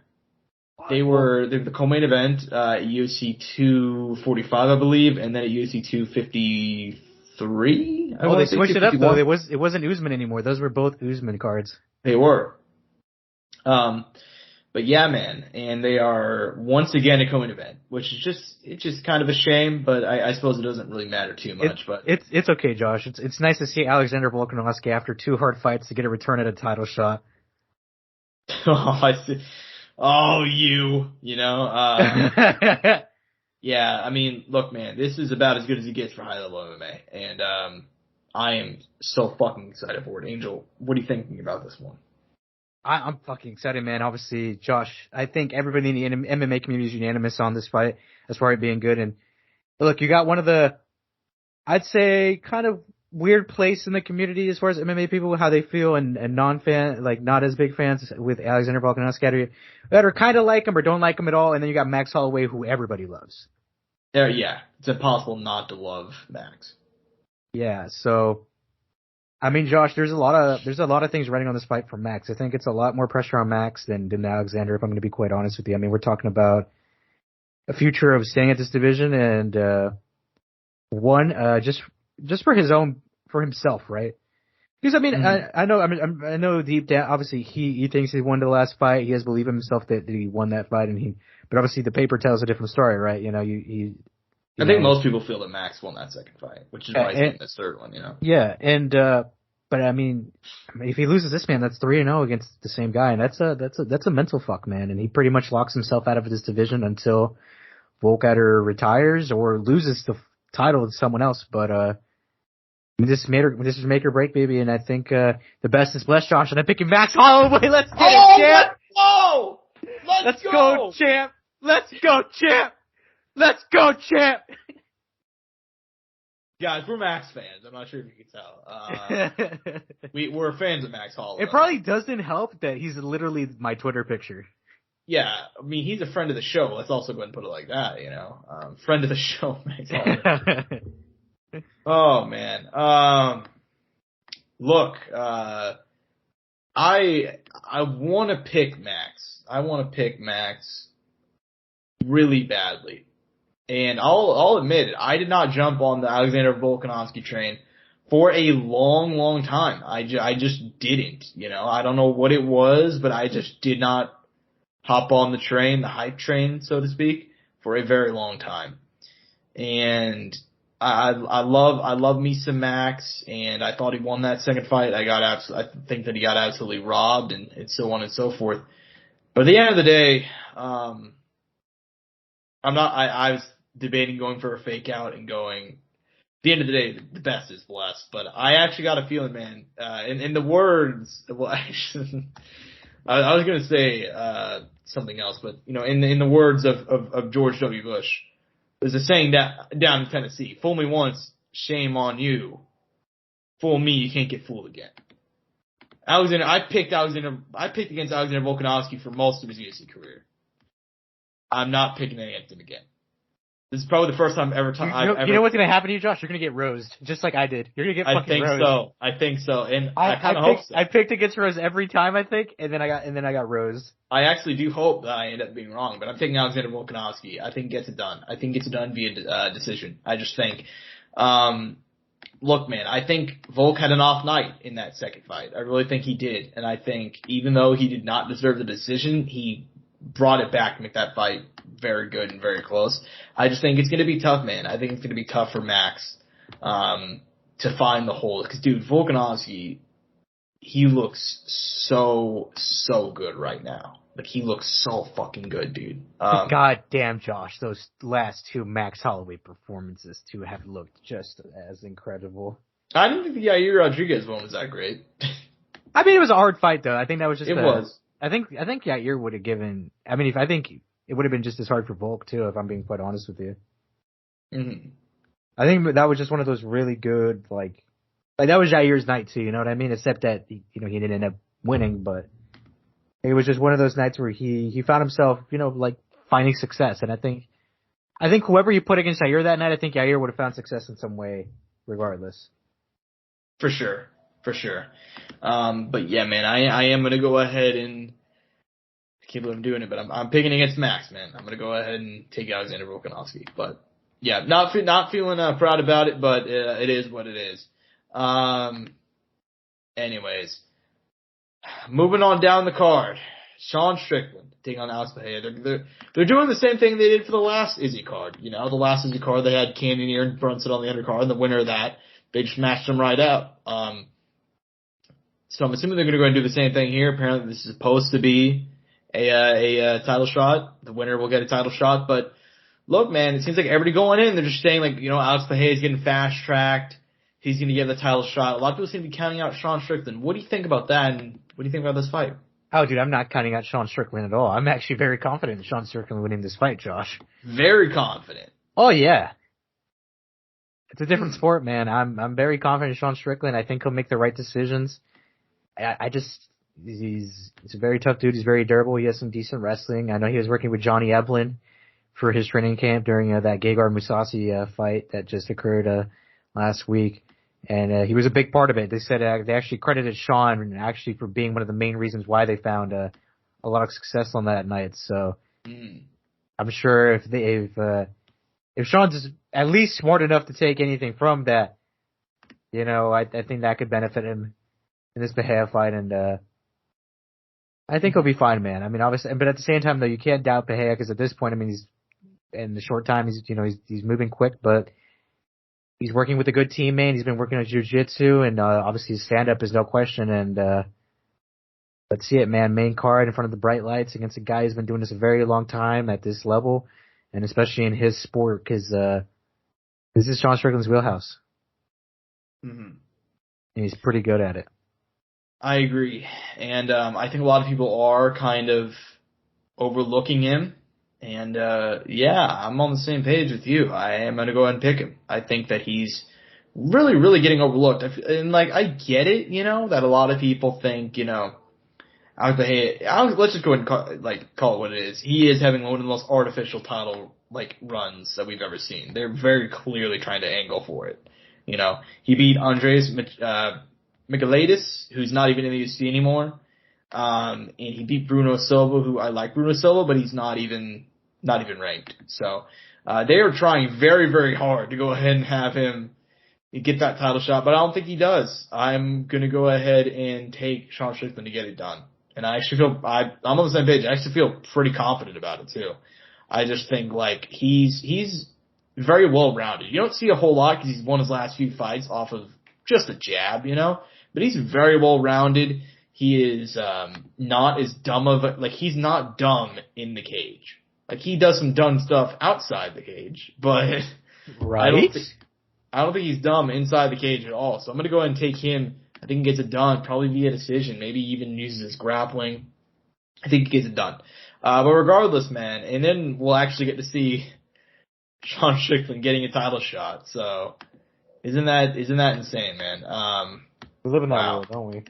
They were the co-main event at UFC 245, I believe, and then at UFC 253. They switched it up though. It wasn't Usman anymore. Those were both Usman cards. They were. But yeah, man, and they are once again a co-main event, which is just kind of a shame. But I suppose it doesn't really matter too much. But it's okay, Josh. It's nice to see Alexander Volkanovski after 2 hard fights to get a return at a title shot. Oh, I see. Oh, you know. Yeah, I mean, look, man, this is about as good as it gets for high-level MMA, and I am so fucking excited for it. Angel, what are you thinking about this one? I'm fucking excited, man. Obviously, Josh, I think everybody in the MMA community is unanimous on this fight as far as being good. And look, you got one of the, I'd say, kind of weird place in the community as far as MMA people, how they feel, and non-fan, like not as big fans with Alexander Volkanovski that are kind of like him or don't like him at all. And then you got Max Holloway, who everybody loves. Yeah, it's impossible not to love Max. Yeah, so I mean, Josh, there's a lot of things riding on this fight for Max. I think it's a lot more pressure on Max than Alexander, if I'm going to be quite honest with you. I mean, we're talking about a future of staying at this division and just for himself, right? Because I know deep down, obviously he thinks he won the last fight. He has belief in himself that he won that fight, but obviously the paper tells a different story, right? You know, I think most people feel that Max won that second fight, which is why he's getting this third one, you know? Yeah, but I mean, if he loses this man, that's 3-0 against the same guy, and that's a mental fuck, man. And he pretty much locks himself out of this division until Volk either retires or loses the title to someone else. But this is make or break, baby. And I think the best is blessed, Josh. And I'm picking Max Holloway. Let's get it, champ. Let's go, champ. Let's go, champ. Let's go, champ. Guys, we're Max fans. I'm not sure if you can tell. We're fans of Max Holloway. It probably doesn't help that he's literally my Twitter picture. Yeah, I mean, he's a friend of the show. Let's also go ahead and put it like that, you know. Friend of the show, Max Holloway. Oh, man. Look, I want to pick Max. I want to pick Max really badly. And I'll admit it, I did not jump on the Alexander Volkanovski train for a long, long time. I just didn't, you know. I don't know what it was, but I just did not hop on the train, the hype train, so to speak, for a very long time. And I love me some Max, and I thought he won that second fight. I think that he got absolutely robbed, and so on and so forth. But at the end of the day, I was debating going for a fake out and going, at the end of the day, the best is blessed. But I actually got a feeling, man, in the words, well, actually, I was going to say something else, but, you know, in the words of George W. Bush, there's a saying down in Tennessee, fool me once, shame on you. Fool me, you can't get fooled again. I picked against Alexander Volkanovski for most of his UFC career. I'm not picking against him again. This is probably the first time ever. You know what's going to happen to you, Josh? You're going to get rosed, just like I did. You're going to get fucking rosed. I think so. And I kind of hope so. I picked against Rose every time, I think, and then I got rosed. I actually do hope that I end up being wrong, but I'm picking Alexander Volkanovski. I think gets it done. I think gets it done via decision. I just think, look, man, I think Volk had an off night in that second fight. I really think he did, and I think even though he did not deserve the decision, he brought it back to make that fight very good and very close. I just think it's going to be tough, man. I think it's going to be tough for Max to find the hole. Because, dude, Volkanovski, he looks so good right now. Like, he looks so fucking good, dude. God damn, Josh, those last two Max Holloway performances, too, have looked just as incredible. I didn't think the Yair Rodriguez one was that great. I mean, it was a hard fight, though. I think that was just It was. I think Yair would have given. I mean, I think it would have been just as hard for Volk too, if I'm being quite honest with you. Mm-hmm. I think that was just one of those really good, like that was Yair's night too. You know what I mean? Except that he didn't end up winning, but it was just one of those nights where he found himself, like finding success. And I think whoever you put against Yair that night, I think Yair would have found success in some way, regardless. For sure. But yeah, man, I am gonna go ahead and I can't believe I'm doing it, but I'm picking against Max, man. I'm gonna go ahead and take Alexander Volkanovski. But yeah, not feeling proud about it, but it is what it is. Anyways, moving on down the card, Sean Strickland taking on Alex Pereira. They're doing the same thing they did for the last Izzy card. You know, the last Izzy card they had Cannonier and Brunson on the undercard, and the winner of that, they just matched them right out. So I'm assuming they're going to go and do the same thing here. Apparently this is supposed to be a title shot. The winner will get a title shot. But look, man, it seems like everybody going in, they're just saying like, Alex Pereira is getting fast tracked. He's going to get the title shot. A lot of people seem to be counting out Sean Strickland. What do you think about that? And what do you think about this fight? Oh, dude, I'm not counting out Sean Strickland at all. I'm actually very confident in Sean Strickland winning this fight, Josh. Very confident. Oh, yeah. It's a different sport, man. I'm very confident in Sean Strickland. I think he'll make the right decisions. He's a very tough dude. He's very durable. He has some decent wrestling. I know he was working with Johnny Eblin for his training camp during that Gegard Mousasi fight that just occurred last week. And he was a big part of it. They said they actually credited Sean actually for being one of the main reasons why they found a lot of success on that night. So I'm sure if Sean's at least smart enough to take anything from that, I think that could benefit him. in this Bahia fight, and I think he'll be fine, man. I mean, obviously, but at the same time, though, you can't doubt Bahia because at this point, I mean, he's in the short time, he's moving quick, but he's working with a good team, man. He's been working on jiu-jitsu, and obviously his stand-up is no question. And let's see it, man. Main card in front of the bright lights against a guy who's been doing this a very long time at this level, and especially in his sport, because this is Sean Strickland's wheelhouse. Mm-hmm. And he's pretty good at it. I agree. And I think a lot of people are kind of overlooking him. And yeah, I'm on the same page with you. I am going to go ahead and pick him. I think that he's really, really getting overlooked. And, like, I get it, that a lot of people think, let's just go ahead and call it what it is. He is having one of the most artificial title, runs that we've ever seen. They're very clearly trying to angle for it. He beat Andres Michailidis, who's not even in the UFC anymore. And he beat Bruno Silva, who I like Bruno Silva, but he's not even ranked. So, they are trying very, very hard to go ahead and have him get that title shot, but I don't think he does. I'm gonna go ahead and take Sean Strickland to get it done. And I actually feel, I'm on the same page. I actually feel pretty confident about it too. I just think he's very well rounded. You don't see a whole lot because he's won his last few fights off of just a jab, but he's very well rounded. He is, not as dumb he's not dumb in the cage. He does some dumb stuff outside the cage, but right. I don't think he's dumb inside the cage at all. So I'm going to go ahead and take him. I think he gets it done, probably via decision, maybe even uses his grappling. I think he gets it done. But regardless, man, and then we'll actually get to see Sean Strickland getting a title shot. So isn't that insane, man? We live in that world, don't we?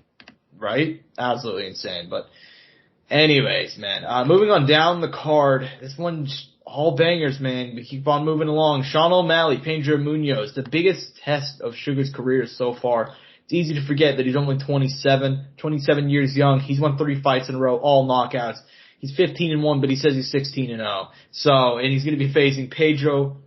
Right? Absolutely insane. But anyways, man, moving on down the card, this one's all bangers, man. We keep on moving along. Sean O'Malley, Pedro Munoz, the biggest test of Sugar's career so far. It's easy to forget that he's only 27 years young. He's won 3 fights in a row, all knockouts. He's 15-1, but he says he's 16-0. So, and he's going to be facing Pedro,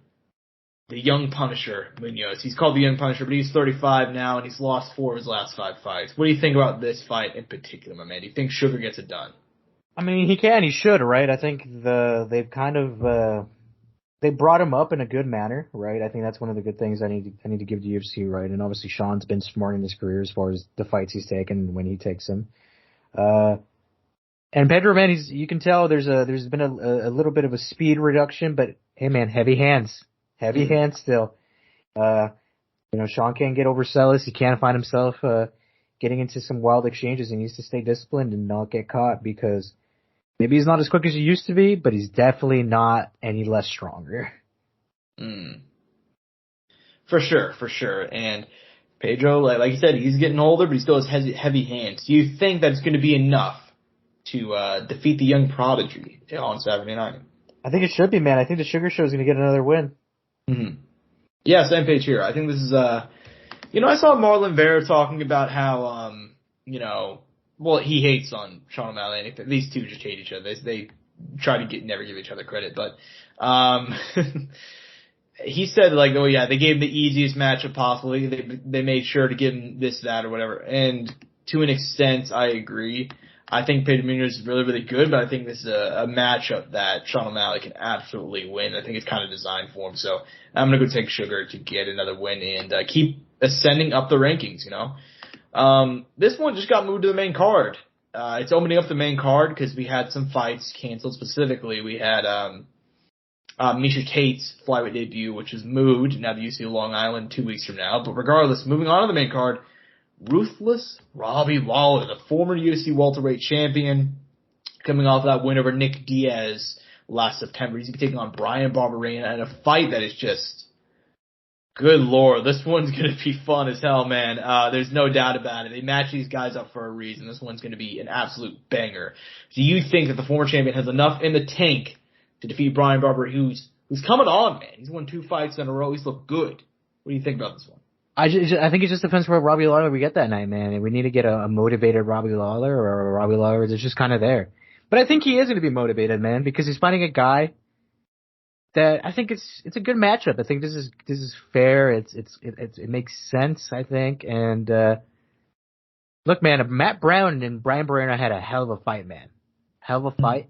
the Young Punisher, Munoz. He's called the Young Punisher, but he's 35 now, and he's lost 4 of his last 5 fights. What do you think about this fight in particular, my man? Do you think Sugar gets it done? I mean, he should, right? I think they've kind of they brought him up in a good manner, right? I think that's one of the good things I need to give the UFC, right? And obviously Sean's been smart in his career as far as the fights he's taken when he takes them. And Pedro, man, you can tell there's been a little bit of a speed reduction, but hey, man, heavy hands still. Sean can't get overzealous. He can't find himself getting into some wild exchanges. He needs to stay disciplined and not get caught because maybe he's not as quick as he used to be, but he's definitely not any less stronger. For sure. And Pedro, like you said, he's getting older, but he still has heavy hands. Do you think that's going to be enough to defeat the young prodigy on Saturday night? I think it should be, man. I think the Sugar Show is going to get another win. Mm-hmm. Yeah, same page here. I think this is, I saw Marlon Vera talking about how, well, he hates on Sean O'Malley. These two just hate each other. They try to never give each other credit, but, he said oh yeah, they gave him the easiest matchup possible. They made sure to give him this, that, or whatever. And to an extent, I agree. I think Pedro Munoz is really, really good, but I think this is a matchup that Sean O'Malley can absolutely win. I think it's kind of designed for him. So I'm going to go take Sugar to get another win and keep ascending up the rankings, This one just got moved to the main card. It's opening up the main card because we had some fights canceled. Specifically, we had Misha Tate's flyweight debut, which is moved. Now the UFC Long Island 2 weeks from now. But regardless, moving on to the main card, Ruthless Robbie Lawler, the former UFC welterweight champion, coming off that win over Nick Diaz last September. He's going to be taking on Brian Barberena in a fight that is just, good lord, this one's going to be fun as hell, man. There's no doubt about it. They match these guys up for a reason. This one's going to be an absolute banger. Do you think that the former champion has enough in the tank to defeat Brian Barber, who's coming on, man? He's won 2 fights in a row. He's looked good. What do you think about this one? I think it just depends where Robbie Lawler we get that night, man. We need to get a motivated Robbie Lawler or a Robbie Lawler that's just kind of there. But I think he is going to be motivated, man, because he's fighting a guy that I think it's a good matchup. I think this is fair. It makes sense, I think, and Look, man, Matt Brown and Brian Barrera had a hell of a fight, man. Hell of a fight.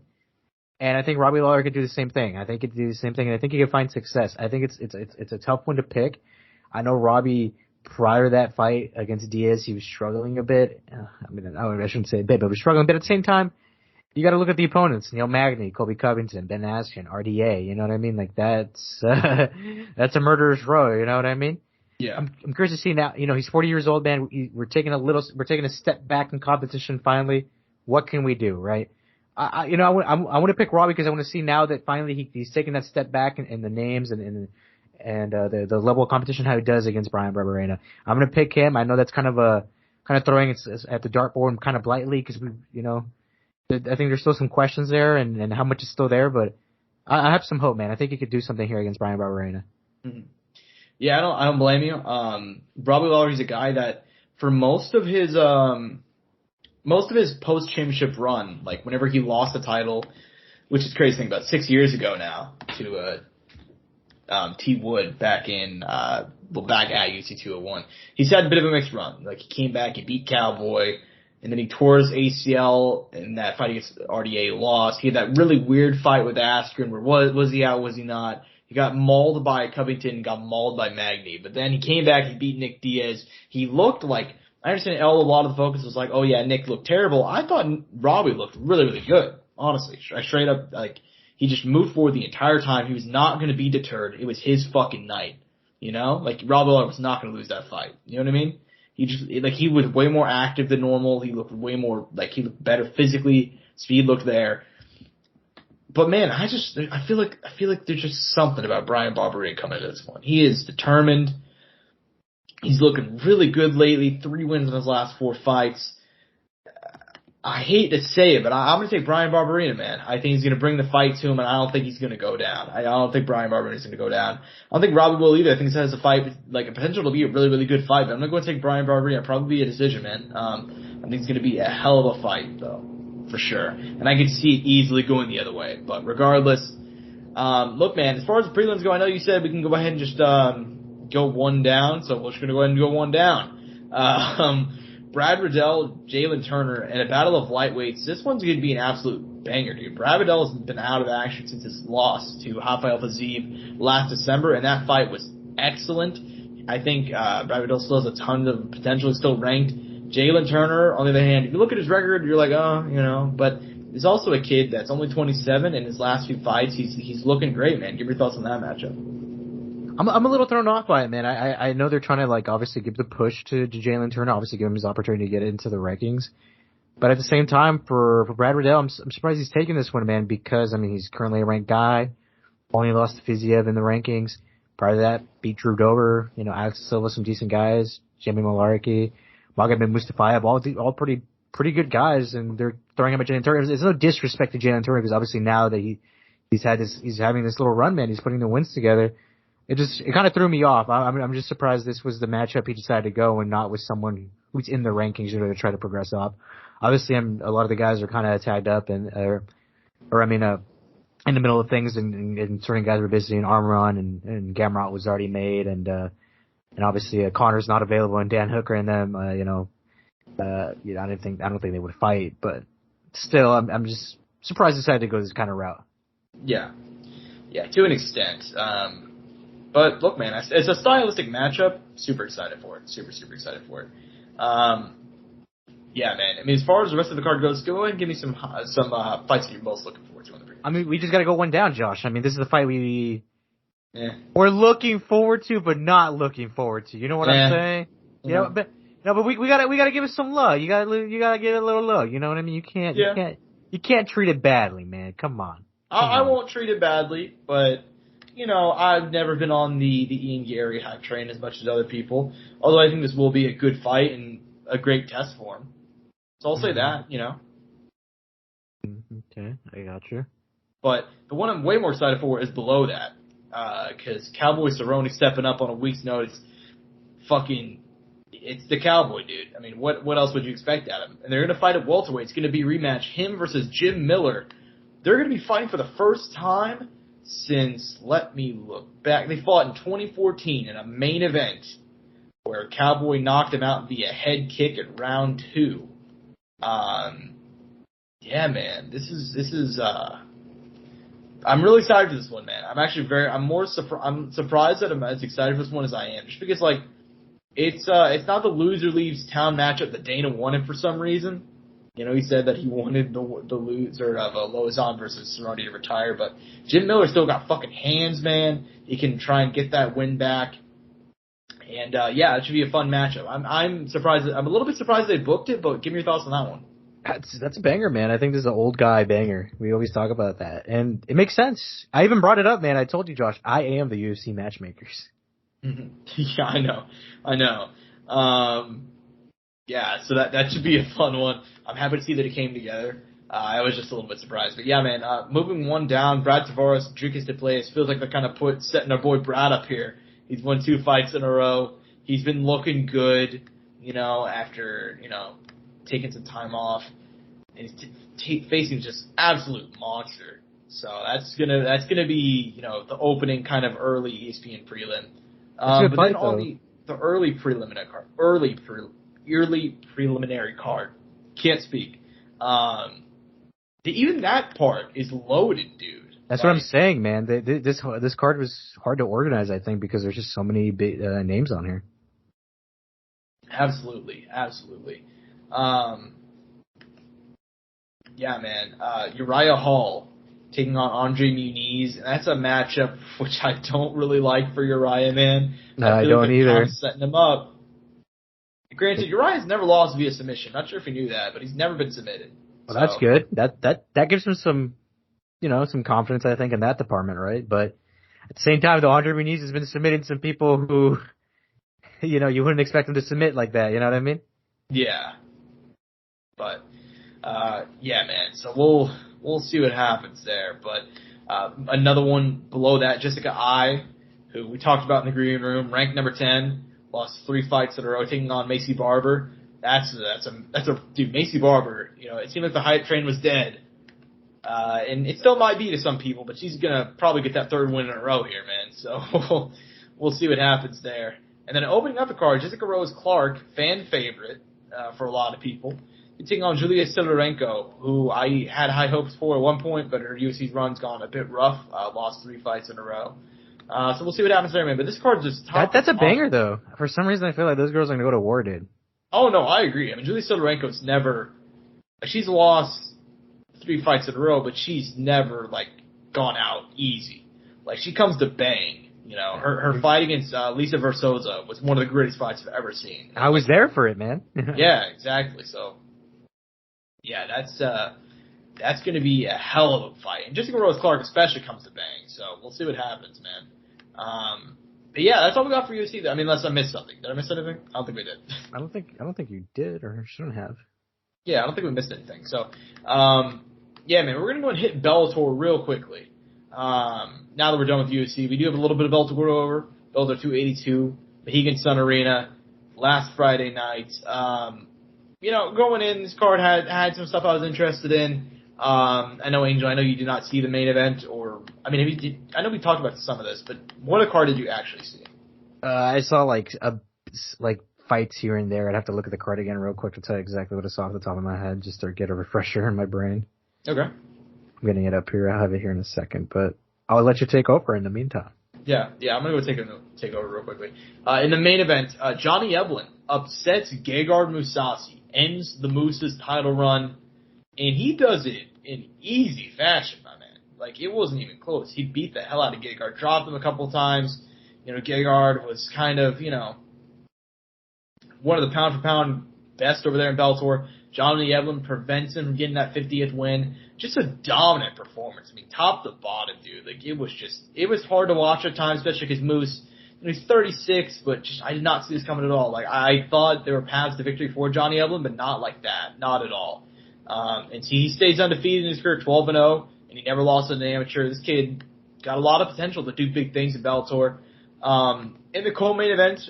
And I think Robbie Lawler could do the same thing. I think he could do the same thing, and I think he could find success. I think it's a tough one to pick. I know Robbie, prior to that fight against Diaz, he was struggling a bit. I shouldn't say a bit, but he was struggling a bit. At the same time, you got to look at the opponents: Neil Magny, Colby Covington, Ben Askren, RDA. You know what I mean? Like that's a murderer's row. You know what I mean? Yeah. I'm curious to see now. You know, he's 40 years old, man. We're taking a step back in competition finally. What can we do, right? I want to pick Robbie because I want to see now that finally he's taking that step back in the names and the level of competition how he does against Brian Barberena. I'm going to pick him. I know that's kind of throwing it at the dartboard kind of lightly because I think there's still some questions there and how much is still there, but I have some hope, man. I think he could do something here against Brian Barberena. Mm-hmm. Yeah, I don't blame you. Robbie Lawler is a guy that for most of his post-championship run, like whenever he lost the title, which is crazy thing about 6 years ago now to T. Wood back at UFC 201, he's had a bit of a mixed run. Like he came back, he beat Cowboy, and then he tore his ACL in that fight against RDA, lost. He had that really weird fight with Askren where was he out, was he not? He got mauled by Covington, got mauled by Magny, but then he came back, he beat Nick Diaz. He looked like, I understand a lot of the focus was like, oh yeah, Nick looked terrible. I thought Robbie looked really, really good, honestly. Straight up, like, he just moved forward the entire time. He was not going to be deterred. It was his fucking night, you know? Like, Robbie Lawler was not going to lose that fight. You know what I mean? He was way more active than normal. He looked way more, like, he looked better physically. Speed looked there. But man, I feel like there's just something about Brian Barberena coming to this one. He is determined. He's looking really good lately. 3 wins in his last 4 fights. I hate to say it, but I'm going to take Brian Barberena, man. I think he's going to bring the fight to him, and I don't think he's going to go down. I don't think Brian Barberena is going to go down. I don't think Robbie will either. I think this has a fight, like a potential to be a really, really good fight, but I'm not going to take Brian Barberena. Probably be a decision, man. I think it's going to be a hell of a fight, though, for sure. And I can see it easily going the other way. But regardless, look, man, as far as the prelims go, I know you said we can go ahead and just go one down, so we're just going to go ahead and go one down. Brad Riddell, Jalen Turner, and a battle of lightweights. This one's going to be an absolute banger, dude. Brad Riddell has been out of action since his loss to Rafael Fiziev last December, and that fight was excellent. I think Brad Riddell still has a ton of potential. He's still ranked. Jalen Turner, on the other hand, if you look at his record, you're like, oh, you know, but he's also a kid that's only 27, and his last few fights, he's looking great, man. Give your thoughts on that matchup. I'm a little thrown off by it, man. I know they're trying to, like, obviously give the push to Jalen Turner, obviously give him his opportunity to get into the rankings. But at the same time, for Brad Riddell, I'm surprised he's taking this one, man, because, I mean, he's currently a ranked guy. Only lost to Fiziev in the rankings. Prior to that, beat Drew Dober, you know, Alex Silva, some decent guys, Jamie Malarkey, Magomed Mustafayev, all pretty good guys, and they're throwing him at Jalen Turner. There's no disrespect to Jalen Turner, because obviously now that he's having this little run, man, he's putting the wins together. It kind of threw me off. I'm just surprised this was the matchup he decided to go and not with someone who's in the rankings to try to progress up. Obviously, a lot of the guys are kind of tagged up and, in the middle of things, and certain guys were busy, and Armoron and Gamrot was already made, and obviously Connor's not available, and Dan Hooker and them, I don't think they would fight, but still, I'm just surprised they decided to go this kind of route. Yeah, to an extent. But look, man, it's a stylistic matchup. Super excited for it. Super excited for it. Yeah, man. I mean, as far as the rest of the card goes, go ahead and give me some fights that you're most looking forward to on the preview. I mean, we just got to go one down, Josh. I mean, this is the fight we're looking forward to, but not looking forward to. You know what I'm saying? You know, but we gotta give it some love. You gotta give it a little love. You know what I mean? You can't treat it badly, man. Come on. I won't treat it badly, but. You know, I've never been on the Ian Gary hype train as much as other people. Although I think this will be a good fight and a great test for him. So I'll say that, you know. Okay, I got you. But the one I'm way more excited for is below that. Because Cowboy Cerrone stepping up on a week's notice. It's the Cowboy, dude. I mean, what else would you expect out of him? And they're going to fight at welterweight. It's going to be a rematch. Him versus Jim Miller. They're going to be fighting for the first time since, let me look back, they fought in 2014 in a main event where Cowboy knocked him out via head kick at round 2. Yeah, man, this is I'm really excited for this one, man. I'm surprised that I'm as excited for this one as I am, just because like it's not the loser leaves town matchup that Dana wanted for some reason. You know, he said that he wanted the loser of Lozon versus Cerrone to retire, but Jim Miller still got fucking hands, man. He can try and get that win back. And yeah, it should be a fun matchup. I'm surprised. I'm a little bit surprised they booked it, but give me your thoughts on that one. That's a banger, man. I think this is an old guy banger. We always talk about that, and it makes sense. I even brought it up, man. I told you, Josh, I am the UFC matchmakers. Yeah, I know. Yeah, so that should be a fun one. I'm happy to see that it came together. I was just a little bit surprised, but yeah, man. Moving one down, Brad Tavares, Dricus DePlayas feels like they're kind of setting our boy Brad up here. He's won 2 fights in a row. He's been looking good, you know, after, you know, taking some time off. And he's facing just absolute monster. So that's gonna be, you know, the opening kind of early ESPN prelim. But then on the early preliminary card, can't speak. Even that part is loaded, dude. That's what I'm saying, man. This card was hard to organize, I think, because there's just so many big, names on here. Absolutely. Yeah, man. Uriah Hall taking on Andre Muniz, and that's a matchup which I don't really like for Uriah, man. No, I don't either. Kind of setting him up. Granted, Uriah's never lost via submission. Not sure if you knew that, but he's never been submitted. Well, that's good. That gives him some, you know, some confidence, I think, in that department, right? But at the same time, though, Andre Muniz has been submitting some people who, you know, you wouldn't expect him to submit like that. You know what I mean? Yeah. But yeah, man. So we'll see what happens there. But another one below that, Jessica Ai, who we talked about in the green room, ranked number 10, lost 3 fights in a row, taking on Macy Barber. That's a dude. Macy Barber. You know, it seemed like the hype train was dead, and it still might be to some people, but she's gonna probably get that 3rd win in a row here, man. So we'll see what happens there. And then opening up the card, Jessica Rose Clark, fan favorite for a lot of people, taking on Julia Sidorenko, who I had high hopes for at one point, but her UFC run's gone a bit rough. Lost 3 fights in a row. So we'll see what happens there, man. But this card's just top. That's a banger, though. For some reason, I feel like those girls are gonna go to war, dude. Oh no, I agree. I mean, Julia Sidorenko's she's lost 3 fights in a row, but she's never like gone out easy. Like she comes to bang. You know, her fight against Lisa Versosa was one of the greatest fights I've ever seen. I was there for it, man. Yeah, exactly. So, yeah, that's going to be a hell of a fight. And Jessica Rose Clark especially comes to bang. So we'll see what happens, man. But yeah, that's all we got for UFC. I mean, unless I missed something. Did I miss anything? I don't think we did. I don't think you did or shouldn't have. Yeah, I don't think we missed anything. So, yeah, man, we're gonna go and hit Bellator real quickly. Now that we're done with UFC, we do have a little bit of Bellator to go over. Bellator 282, Mohegan Sun Arena, last Friday night. You know, going in, this card had some stuff I was interested in. I know, Angel, I know you did not see the main event, I know we talked about some of this, but what card did you actually see? I saw like fights here and there. I'd have to look at the card again real quick to tell you exactly what I saw off the top of my head, just to get a refresher in my brain. Okay. I'm getting it up here. I'll have it here in a second, but I'll let you take over in the meantime. Yeah, I'm gonna go take over real quickly. In the main event, Johnny Eblen upsets Gegard Mousasi, ends the Moose's title run, and he does it in easy fashion, my man. Like, it wasn't even close. He beat the hell out of Gegard, dropped him a couple times. You know, Gegard was kind of, you know, one of the pound-for-pound best over there in Bellator. Johnny Eblen prevents him from getting that 50th win. Just a dominant performance. I mean, top to bottom, dude. Like, it was hard to watch at times, especially because Moose, you know, he's 36, but I did not see this coming at all. Like, I thought there were paths to victory for Johnny Eblen, but not like that. Not at all. And he stays undefeated in his career, 12-0, and he never lost in an amateur. This kid got a lot of potential to do big things in Bellator. In the co-main event,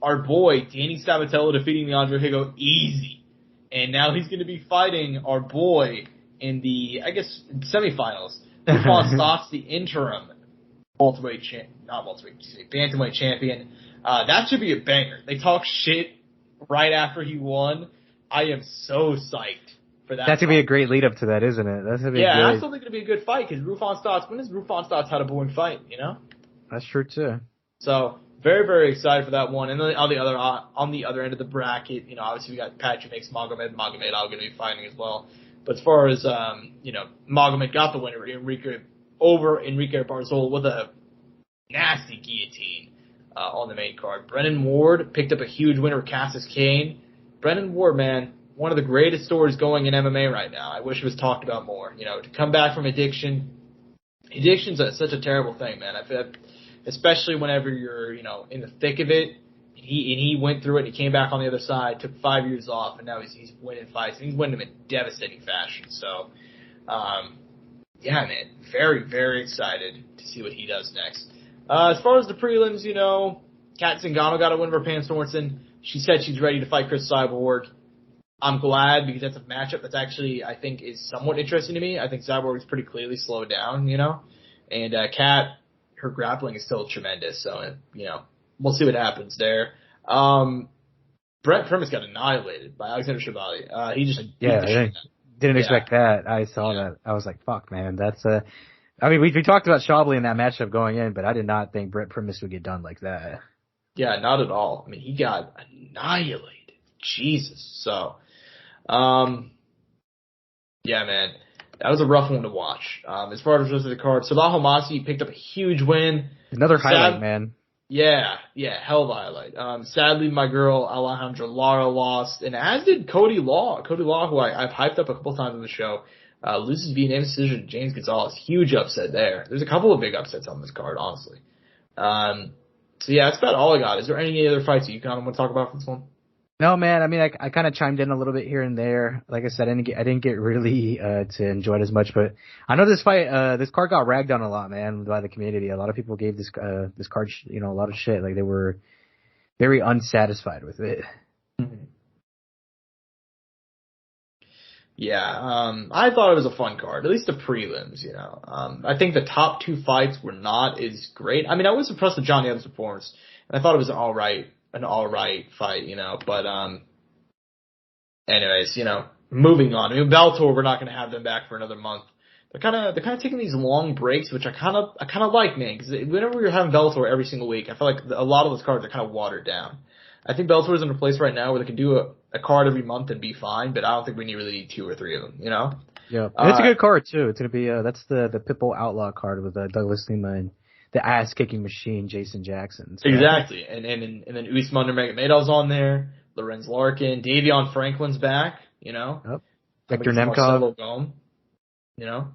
our boy, Danny Sabatello, defeating Leandro Higo easy. And now he's going to be fighting our boy in the, I guess, semifinals. Stefan Stotts, the interim bantamweight champion. That should be a banger. They talk shit right after he won. I am so psyched for that. That's gonna be a great lead up to that, isn't it? That's gonna be I still think it'll be a good fight because when has Rufon Stotts had a boring fight? You know. That's true too. So very, very excited for that one. And then on the other end of the bracket, you know, obviously we got Patrick makes Magomed going to be fighting as well. But as far as Magomed got the winner over Enrique Barzola with a nasty guillotine on the main card. Brennan Ward picked up a huge win over Cassius Kane. Brennan Ward, man, one of the greatest stories going in MMA right now. I wish it was talked about more. You know, to come back from addiction's such a terrible thing, man. I feel, especially whenever you're, you know, in the thick of it. He went through it and he came back on the other side, took 5 years off, and now he's winning fights, and he's winning them in devastating fashion. So, yeah, man, very, very excited to see what he does next. As far as the prelims, you know, Kat Zingano got a win over Pam Sorensen. She said she's ready to fight Chris Cyborg. I'm glad because that's a matchup that's actually, I think, is somewhat interesting to me. I think Cyborg is pretty clearly slowed down, you know, and Kat, her grappling is still tremendous. So, you know, we'll see what happens there. Brett Primus got annihilated by Alexander Shibali. He just didn't expect that. I saw that. I was like, fuck, man. That's I mean, we talked about Shabli in that matchup going in, but I did not think Brett Primus would get done like that. Yeah, not at all. I mean, he got annihilated. Jesus. So, yeah, man. That was a rough one to watch. As far as the rest of the card, Salah Homasi picked up a huge win. Another highlight, man. Yeah, hell of a highlight. Sadly, my girl Alejandra Lara lost, and as did Cody Law. Cody Law, who I've hyped up a couple times on the show, loses via name decision to James Gonzalez. Huge upset there. There's a couple of big upsets on this card, honestly. So yeah, that's about all I got. Is there any other fights that you kind of want to talk about for this one? No, man. I mean, I kind of chimed in a little bit here and there. Like I said, I didn't get really to enjoy it as much, but I know this fight, this card got ragged on a lot, man, by the community. A lot of people gave this card, you know, a lot of shit. Like they were very unsatisfied with it. Yeah, I thought it was a fun card, at least the prelims, you know. I think the top two fights were not as great. I mean, I was impressed with Johnny Evans' performance, and I thought it was an all right fight, you know. But anyways, you know, moving on. I mean, Bellator, we're not going to have them back for another month. They're kind of taking these long breaks, which I kind of like, man, because whenever we're having Bellator every single week, I feel like a lot of those cards are kind of watered down. I think Bellator is in a place right now where they can do a card every month and be fine, but I don't think we really need 2 or 3 of them, you know? Yeah. And it's a good card, too. It's going to be, that's the Pitbull Outlaw card with Douglas Lima and the ass-kicking machine, Jason Jackson. So. Exactly. And then Usman Nurmagomedov's on there, Lorenz Larkin, Davion Franklin's back, you know? Yep. Victor Nemkov. You know?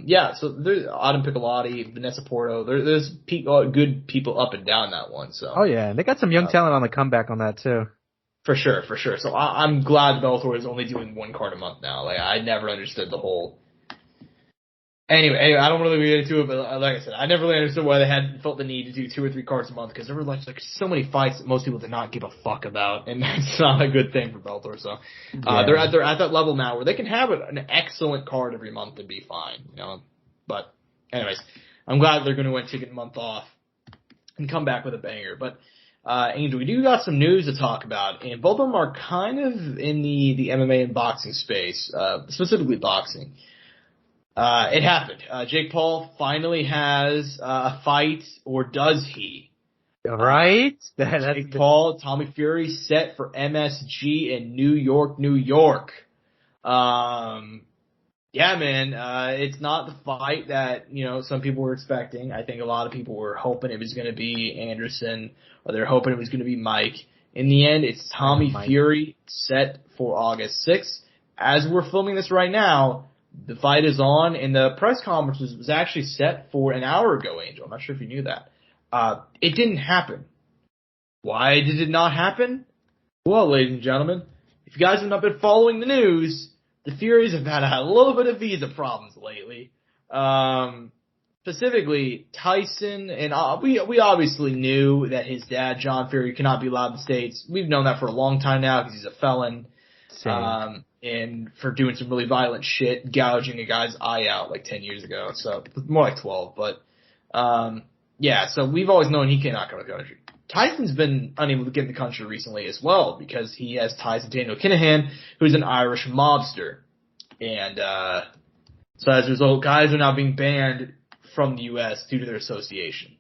Yeah, so there's Adam Piccolotti, Vanessa Porto. There's good people up and down that one, so. Oh, yeah. They got some young talent on the comeback on that, too. For sure. So I'm glad Bellator is only doing 1 card a month now. Like, I never understood the whole. Anyway, I don't really get into it, but like I said, I never really understood why they felt the need to do 2 or 3 cards a month, because there were like so many fights that most people did not give a fuck about, and that's not a good thing for Bellator. So they're at that level now where they can have an excellent card every month and be fine, you know. But anyways, I'm glad they're going to take a month off and come back with a banger. But Angel, we do got some news to talk about, and both of them are kind of in the MMA and boxing space, specifically boxing. It happened. Jake Paul finally has a fight, or does he? Right? Jake Paul, Tommy Fury set for MSG in New York, New York. Yeah, man, it's not the fight that, you know, some people were expecting. I think a lot of people were hoping it was going to be Anderson, or they're hoping it was going to be Mike. In the end, it's Tommy Fury set for August 6th. As we're filming this right now, the fight is on, and the press conference was actually set for an hour ago, Angel. I'm not sure if you knew that. It didn't happen. Why did it not happen? Well, ladies and gentlemen, if you guys have not been following the news, the Furies have had a little bit of visa problems lately. Specifically, Tyson, and we obviously knew that his dad, John Fury, cannot be allowed in the States. We've known that for a long time now because he's a felon. And for doing some really violent shit, gouging a guy's eye out like 10 years ago. So more like 12. But Yeah, so we've always known he cannot come to the country. Tyson's been unable to get in the country recently as well because he has ties to Daniel Kinahan, who's an Irish mobster. And so as a result, guys are now being banned from the U.S. due to their association.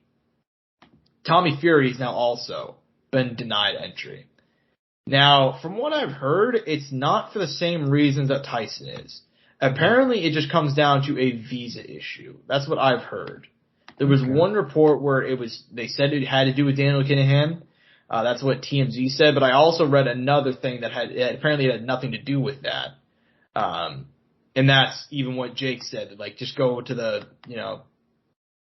Tommy Fury has now also been denied entry. Now, from what I've heard, it's not for the same reasons that Tyson is. Apparently, it just comes down to a visa issue. That's what I've heard. There was one report where they said it had to do with Daniel Kinahan. That's what TMZ said, but I also read another thing that apparently it had nothing to do with that. And that's even what Jake said, like, just go to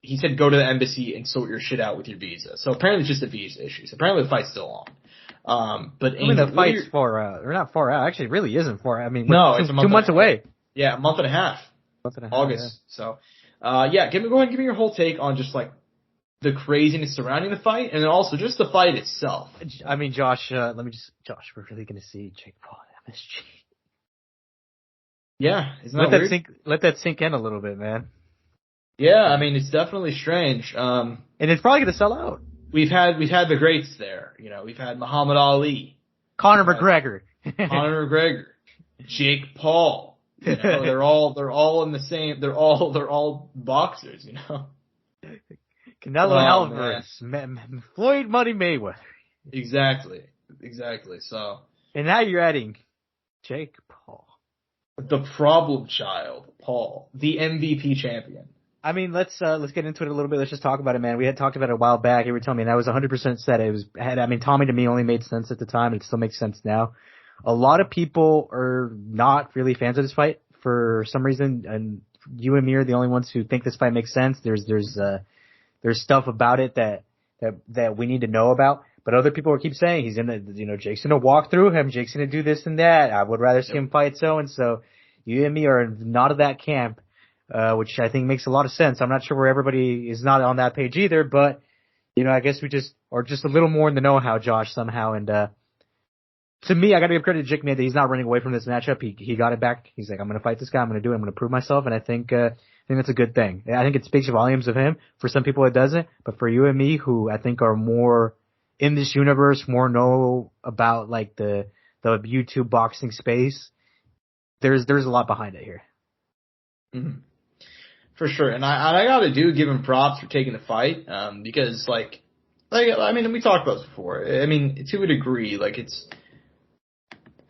he said go to the embassy and sort your shit out with your visa. So apparently it's just a visa issue. So apparently the fight's still on. But the fight's far out. Or not far out. Actually, it really isn't far out. I mean, no, it's 2 months away. Yeah, a month and a half. August. Yeah. So, go ahead and give me your whole take on just like the craziness surrounding the fight and then also just the fight itself. I mean, Josh, we're really going to see Jake Paul at MSG. Yeah, isn't that weird? Let that sink in a little bit, man. Yeah, I mean, it's definitely strange. And it's probably going to sell out. We've had the greats there. We've had Muhammad Ali, Conor McGregor, Jake Paul. They're all in the same. They're all boxers. Canelo Alvarez, Floyd Money Mayweather. Exactly. So. And now you're adding Jake Paul, the problem child, Paul, the MVP champion. I mean, let's get into it a little bit. Let's just talk about it, man. We had talked about it a while back. You were telling me, and I was 100% set. Tommy to me only made sense at the time. It still makes sense now. A lot of people are not really fans of this fight for some reason, and you and me are the only ones who think this fight makes sense. There's stuff about it that we need to know about, but other people keep saying Jake's gonna walk through him, Jake's gonna do this and that. I would rather see him fight so and so. You and me are not of that camp, which I think makes a lot of sense. I'm not sure where everybody is not on that page either, but I guess we just are just a little more in the know-how, Josh, somehow, and to me, I got to give credit to Jake, man, that he's not running away from this matchup. He got it back. He's like, I'm going to fight this guy. I'm going to do it. I'm going to prove myself. And I think that's a good thing. I think it speaks volumes of him. For some people, it doesn't. But for you and me, who I think are more in this universe, more know about like the YouTube boxing space, there's a lot behind it here. Mm-hmm. For sure. And I got to give him props for taking the fight, because we talked about this before. I mean, to a degree,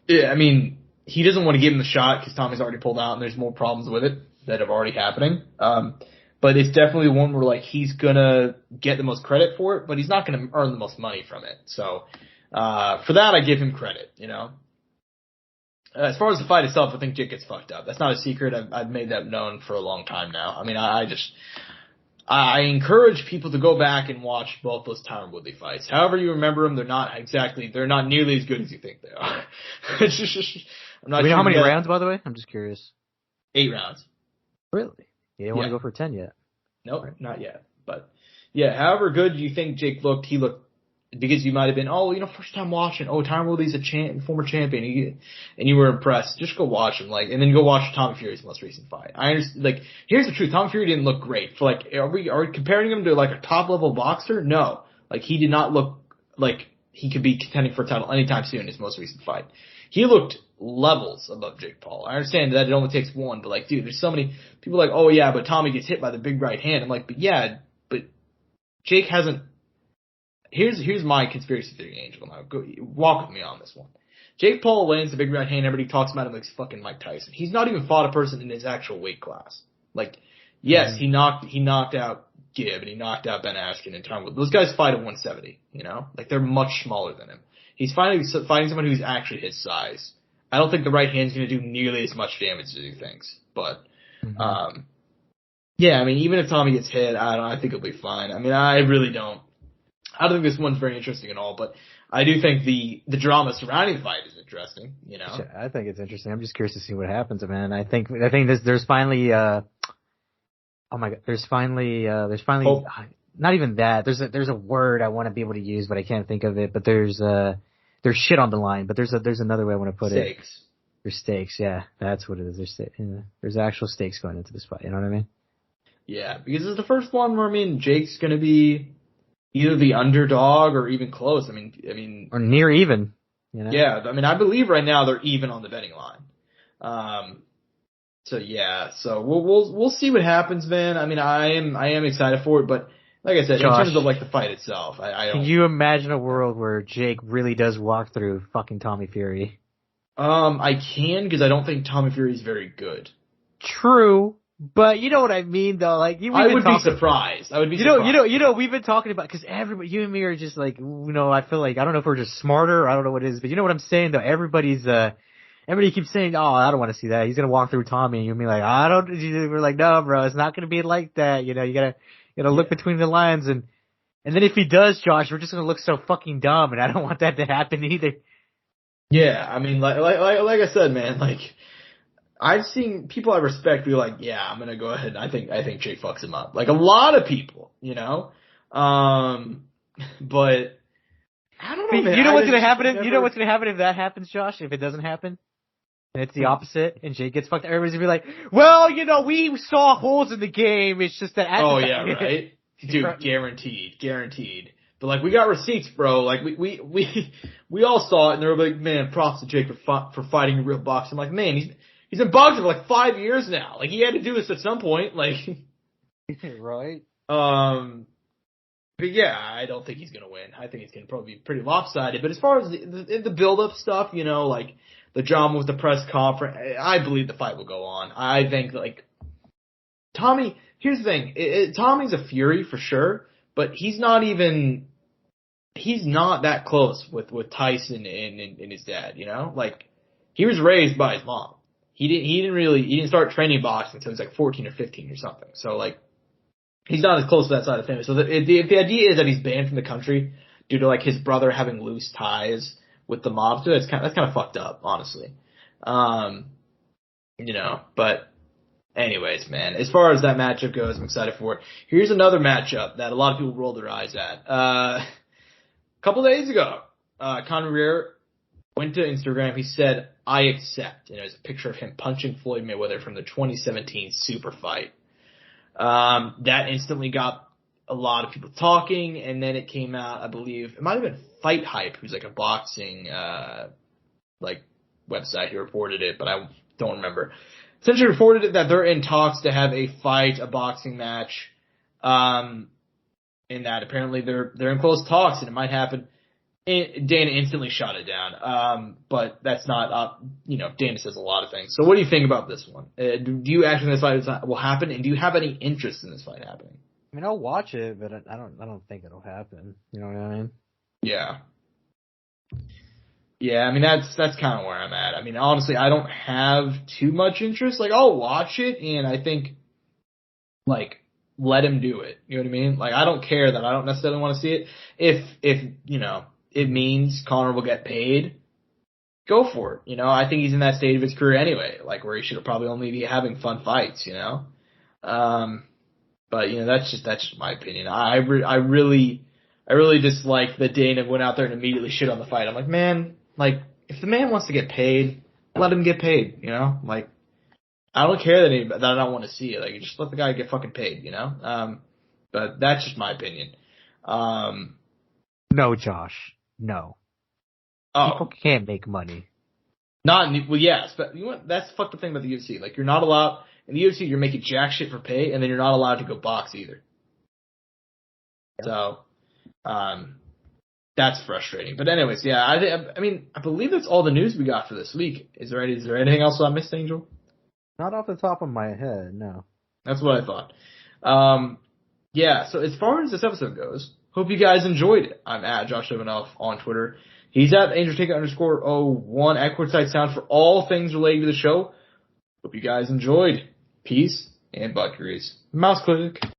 he doesn't want to give him the shot because Tommy's already pulled out and there's more problems with it that have already happening. But it's definitely one where he's gonna get the most credit for it, but he's not gonna earn the most money from it. So, for that, I give him credit, As far as the fight itself, I think Jake gets fucked up. That's not a secret. I've made that known for a long time now. I mean, I encourage people to go back and watch both those Tyron Woodley fights. However you remember them, they're not nearly as good as you think they are. I'm not sure how many rounds, by the way? I'm just curious. 8 rounds. Really? You didn't want to go for 10 yet? Nope, not yet. But, yeah, however good you think Jake looked, he looked, because you might have been, first time watching, Tyron Woodley's a former champion, and you were impressed. Just go watch him, and then go watch Tommy Fury's most recent fight. I understand, here's the truth. Tommy Fury didn't look great. For, are we comparing him to, a top-level boxer? No. He did not look like he could be contending for a title anytime soon in his most recent fight. He looked levels above Jake Paul. I understand that it only takes one, but, dude, there's so many people but Tommy gets hit by the big right hand. I'm like, but Jake hasn't. Here's my conspiracy theory, Angel. Now, walk with me on this one. Jake Paul lands the big right hand. Everybody talks about him like fucking Mike Tyson. He's not even fought a person in his actual weight class. Yes, he knocked out Gibb and he knocked out Ben Askren and Tyron Woodley. Those guys fight at 170. They're much smaller than him. He's fighting someone who's actually his size. I don't think the right hand's going to do nearly as much damage as he thinks. But, even if Tommy gets hit, I think it'll be fine. I really don't. I don't think this one's very interesting at all, but I do think the drama surrounding the fight is interesting, I think it's interesting. I'm just curious to see what happens, man. I think there's finally, there's finally, hope. Not even that. There's a word I want to be able to use, but I can't think of it, but there's shit on the line, but there's another way I want to put it. Stakes. There's stakes, yeah. That's what it is. There's actual stakes going into this fight, you know what I mean? Yeah, because it's the first one where, I mean, Jake's gonna be either the underdog or even close. I mean, or near even. You know? Yeah, I mean, I believe right now they're even on the betting line. So yeah, so we'll see what happens, man. I mean, I am excited for it, but like I said, Josh, in terms of like the fight itself, I don't. Can you imagine a world where Jake really does walk through fucking Tommy Fury? I can, because I don't think Tommy Fury is very good. True, but you know what I mean, though. Like I would be surprised. I would be surprised. You know, we've been talking about, because everybody, you and me are just like, I feel like, I don't know if we're just smarter, I don't know what it is, but you know what I'm saying, though. Everybody keeps saying, oh, I don't want to see that. He's gonna walk through Tommy, and you'll be like, I don't. We're like, no, bro, it's not gonna be like that. You know, you gotta look between the lines, and then if he does, Josh, we're just gonna look so fucking dumb, and I don't want that to happen either. Yeah, I mean, like I said, man, like, I've seen people I respect be like, yeah, I'm gonna go ahead and I think Jake fucks him up. Like a lot of people, you know? But I don't know, man. You know what's gonna happen you know what's gonna happen if that happens, Josh, if it doesn't happen? And it's the opposite, and Jake gets fucked. Everybody's gonna be like, well, we saw holes in the game. It's just that. Oh yeah, right, dude, guaranteed. But like, we got receipts, bro. Like we all saw it, and they were like, man, props to Jake for fighting a real boxer. I'm like, man, he's been boxing for like 5 years now. Like, he had to do this at some point. Like, right. But yeah, I don't think he's gonna win. I think it's gonna probably be pretty lopsided. But as far as the build-up stuff, like the drama with the press conference, I believe the fight will go on. I think, like, Tommy, here's the thing. Tommy's a Fury for sure, but he's not that close with Tyson and his dad, Like, he was raised by his mom. He didn't start training boxing until he was like 14 or 15 or something. So, like, he's not as close to that side of the family. So if the idea is that he's banned from the country due to, like, his brother having loose ties with the mob, that's kind of fucked up, honestly. But anyways, man, as far as that matchup goes, I'm excited for it. Here's another matchup that a lot of people roll their eyes at. A couple days ago, Conor McGregor went to Instagram. He said, I accept. And there's a picture of him punching Floyd Mayweather from the 2017 super fight. That instantly got a lot of people talking, and then it came out, I believe, it might have been Fight Hype, who's like a boxing, website who reported it, but I don't remember. Essentially reported it that they're in talks to have a boxing match, and that apparently they're in close talks, and it might happen. Dana instantly shot it down. But that's not, Dana says a lot of things. So what do you think about this one? Do you actually think this fight will happen? And do you have any interest in this fight happening? I mean, I'll watch it, but I don't think it'll happen. You know what I mean? Yeah. Yeah, I mean, that's kind of where I'm at. I mean, honestly, I don't have too much interest. Like, I'll watch it, and I think, like, let him do it. You know what I mean? Like, I don't care that I don't necessarily want to see it. If it means Conor will get paid, go for it. I think he's in that stage of his career anyway, like, where he should probably only be having fun fights, But, that's just my opinion. I really dislike that Dana went out there and immediately shit on the fight. I'm like, man, like, if the man wants to get paid, let him get paid, Like, I don't care that I don't want to see it. Like, just let the guy get fucking paid, But that's just my opinion. No, Josh. No. Oh. People can't make money. Yes, but that's the fucked up thing about the UFC. Like, you're not allowed, in the UFC, you're making jack shit for pay, and then you're not allowed to go box either. Yeah. So, that's frustrating. But anyways, yeah, I mean, I believe that's all the news we got for this week. Is there anything else I missed, Angel? Not off the top of my head, no. That's what I thought. Yeah, so as far as this episode goes, hope you guys enjoyed it. I'm at Josh Evanoff on Twitter. He's at Angeltaker_01 at Courtside Sound for all things related to the show. Hope you guys enjoyed. Peace and butt grease. Mouse click.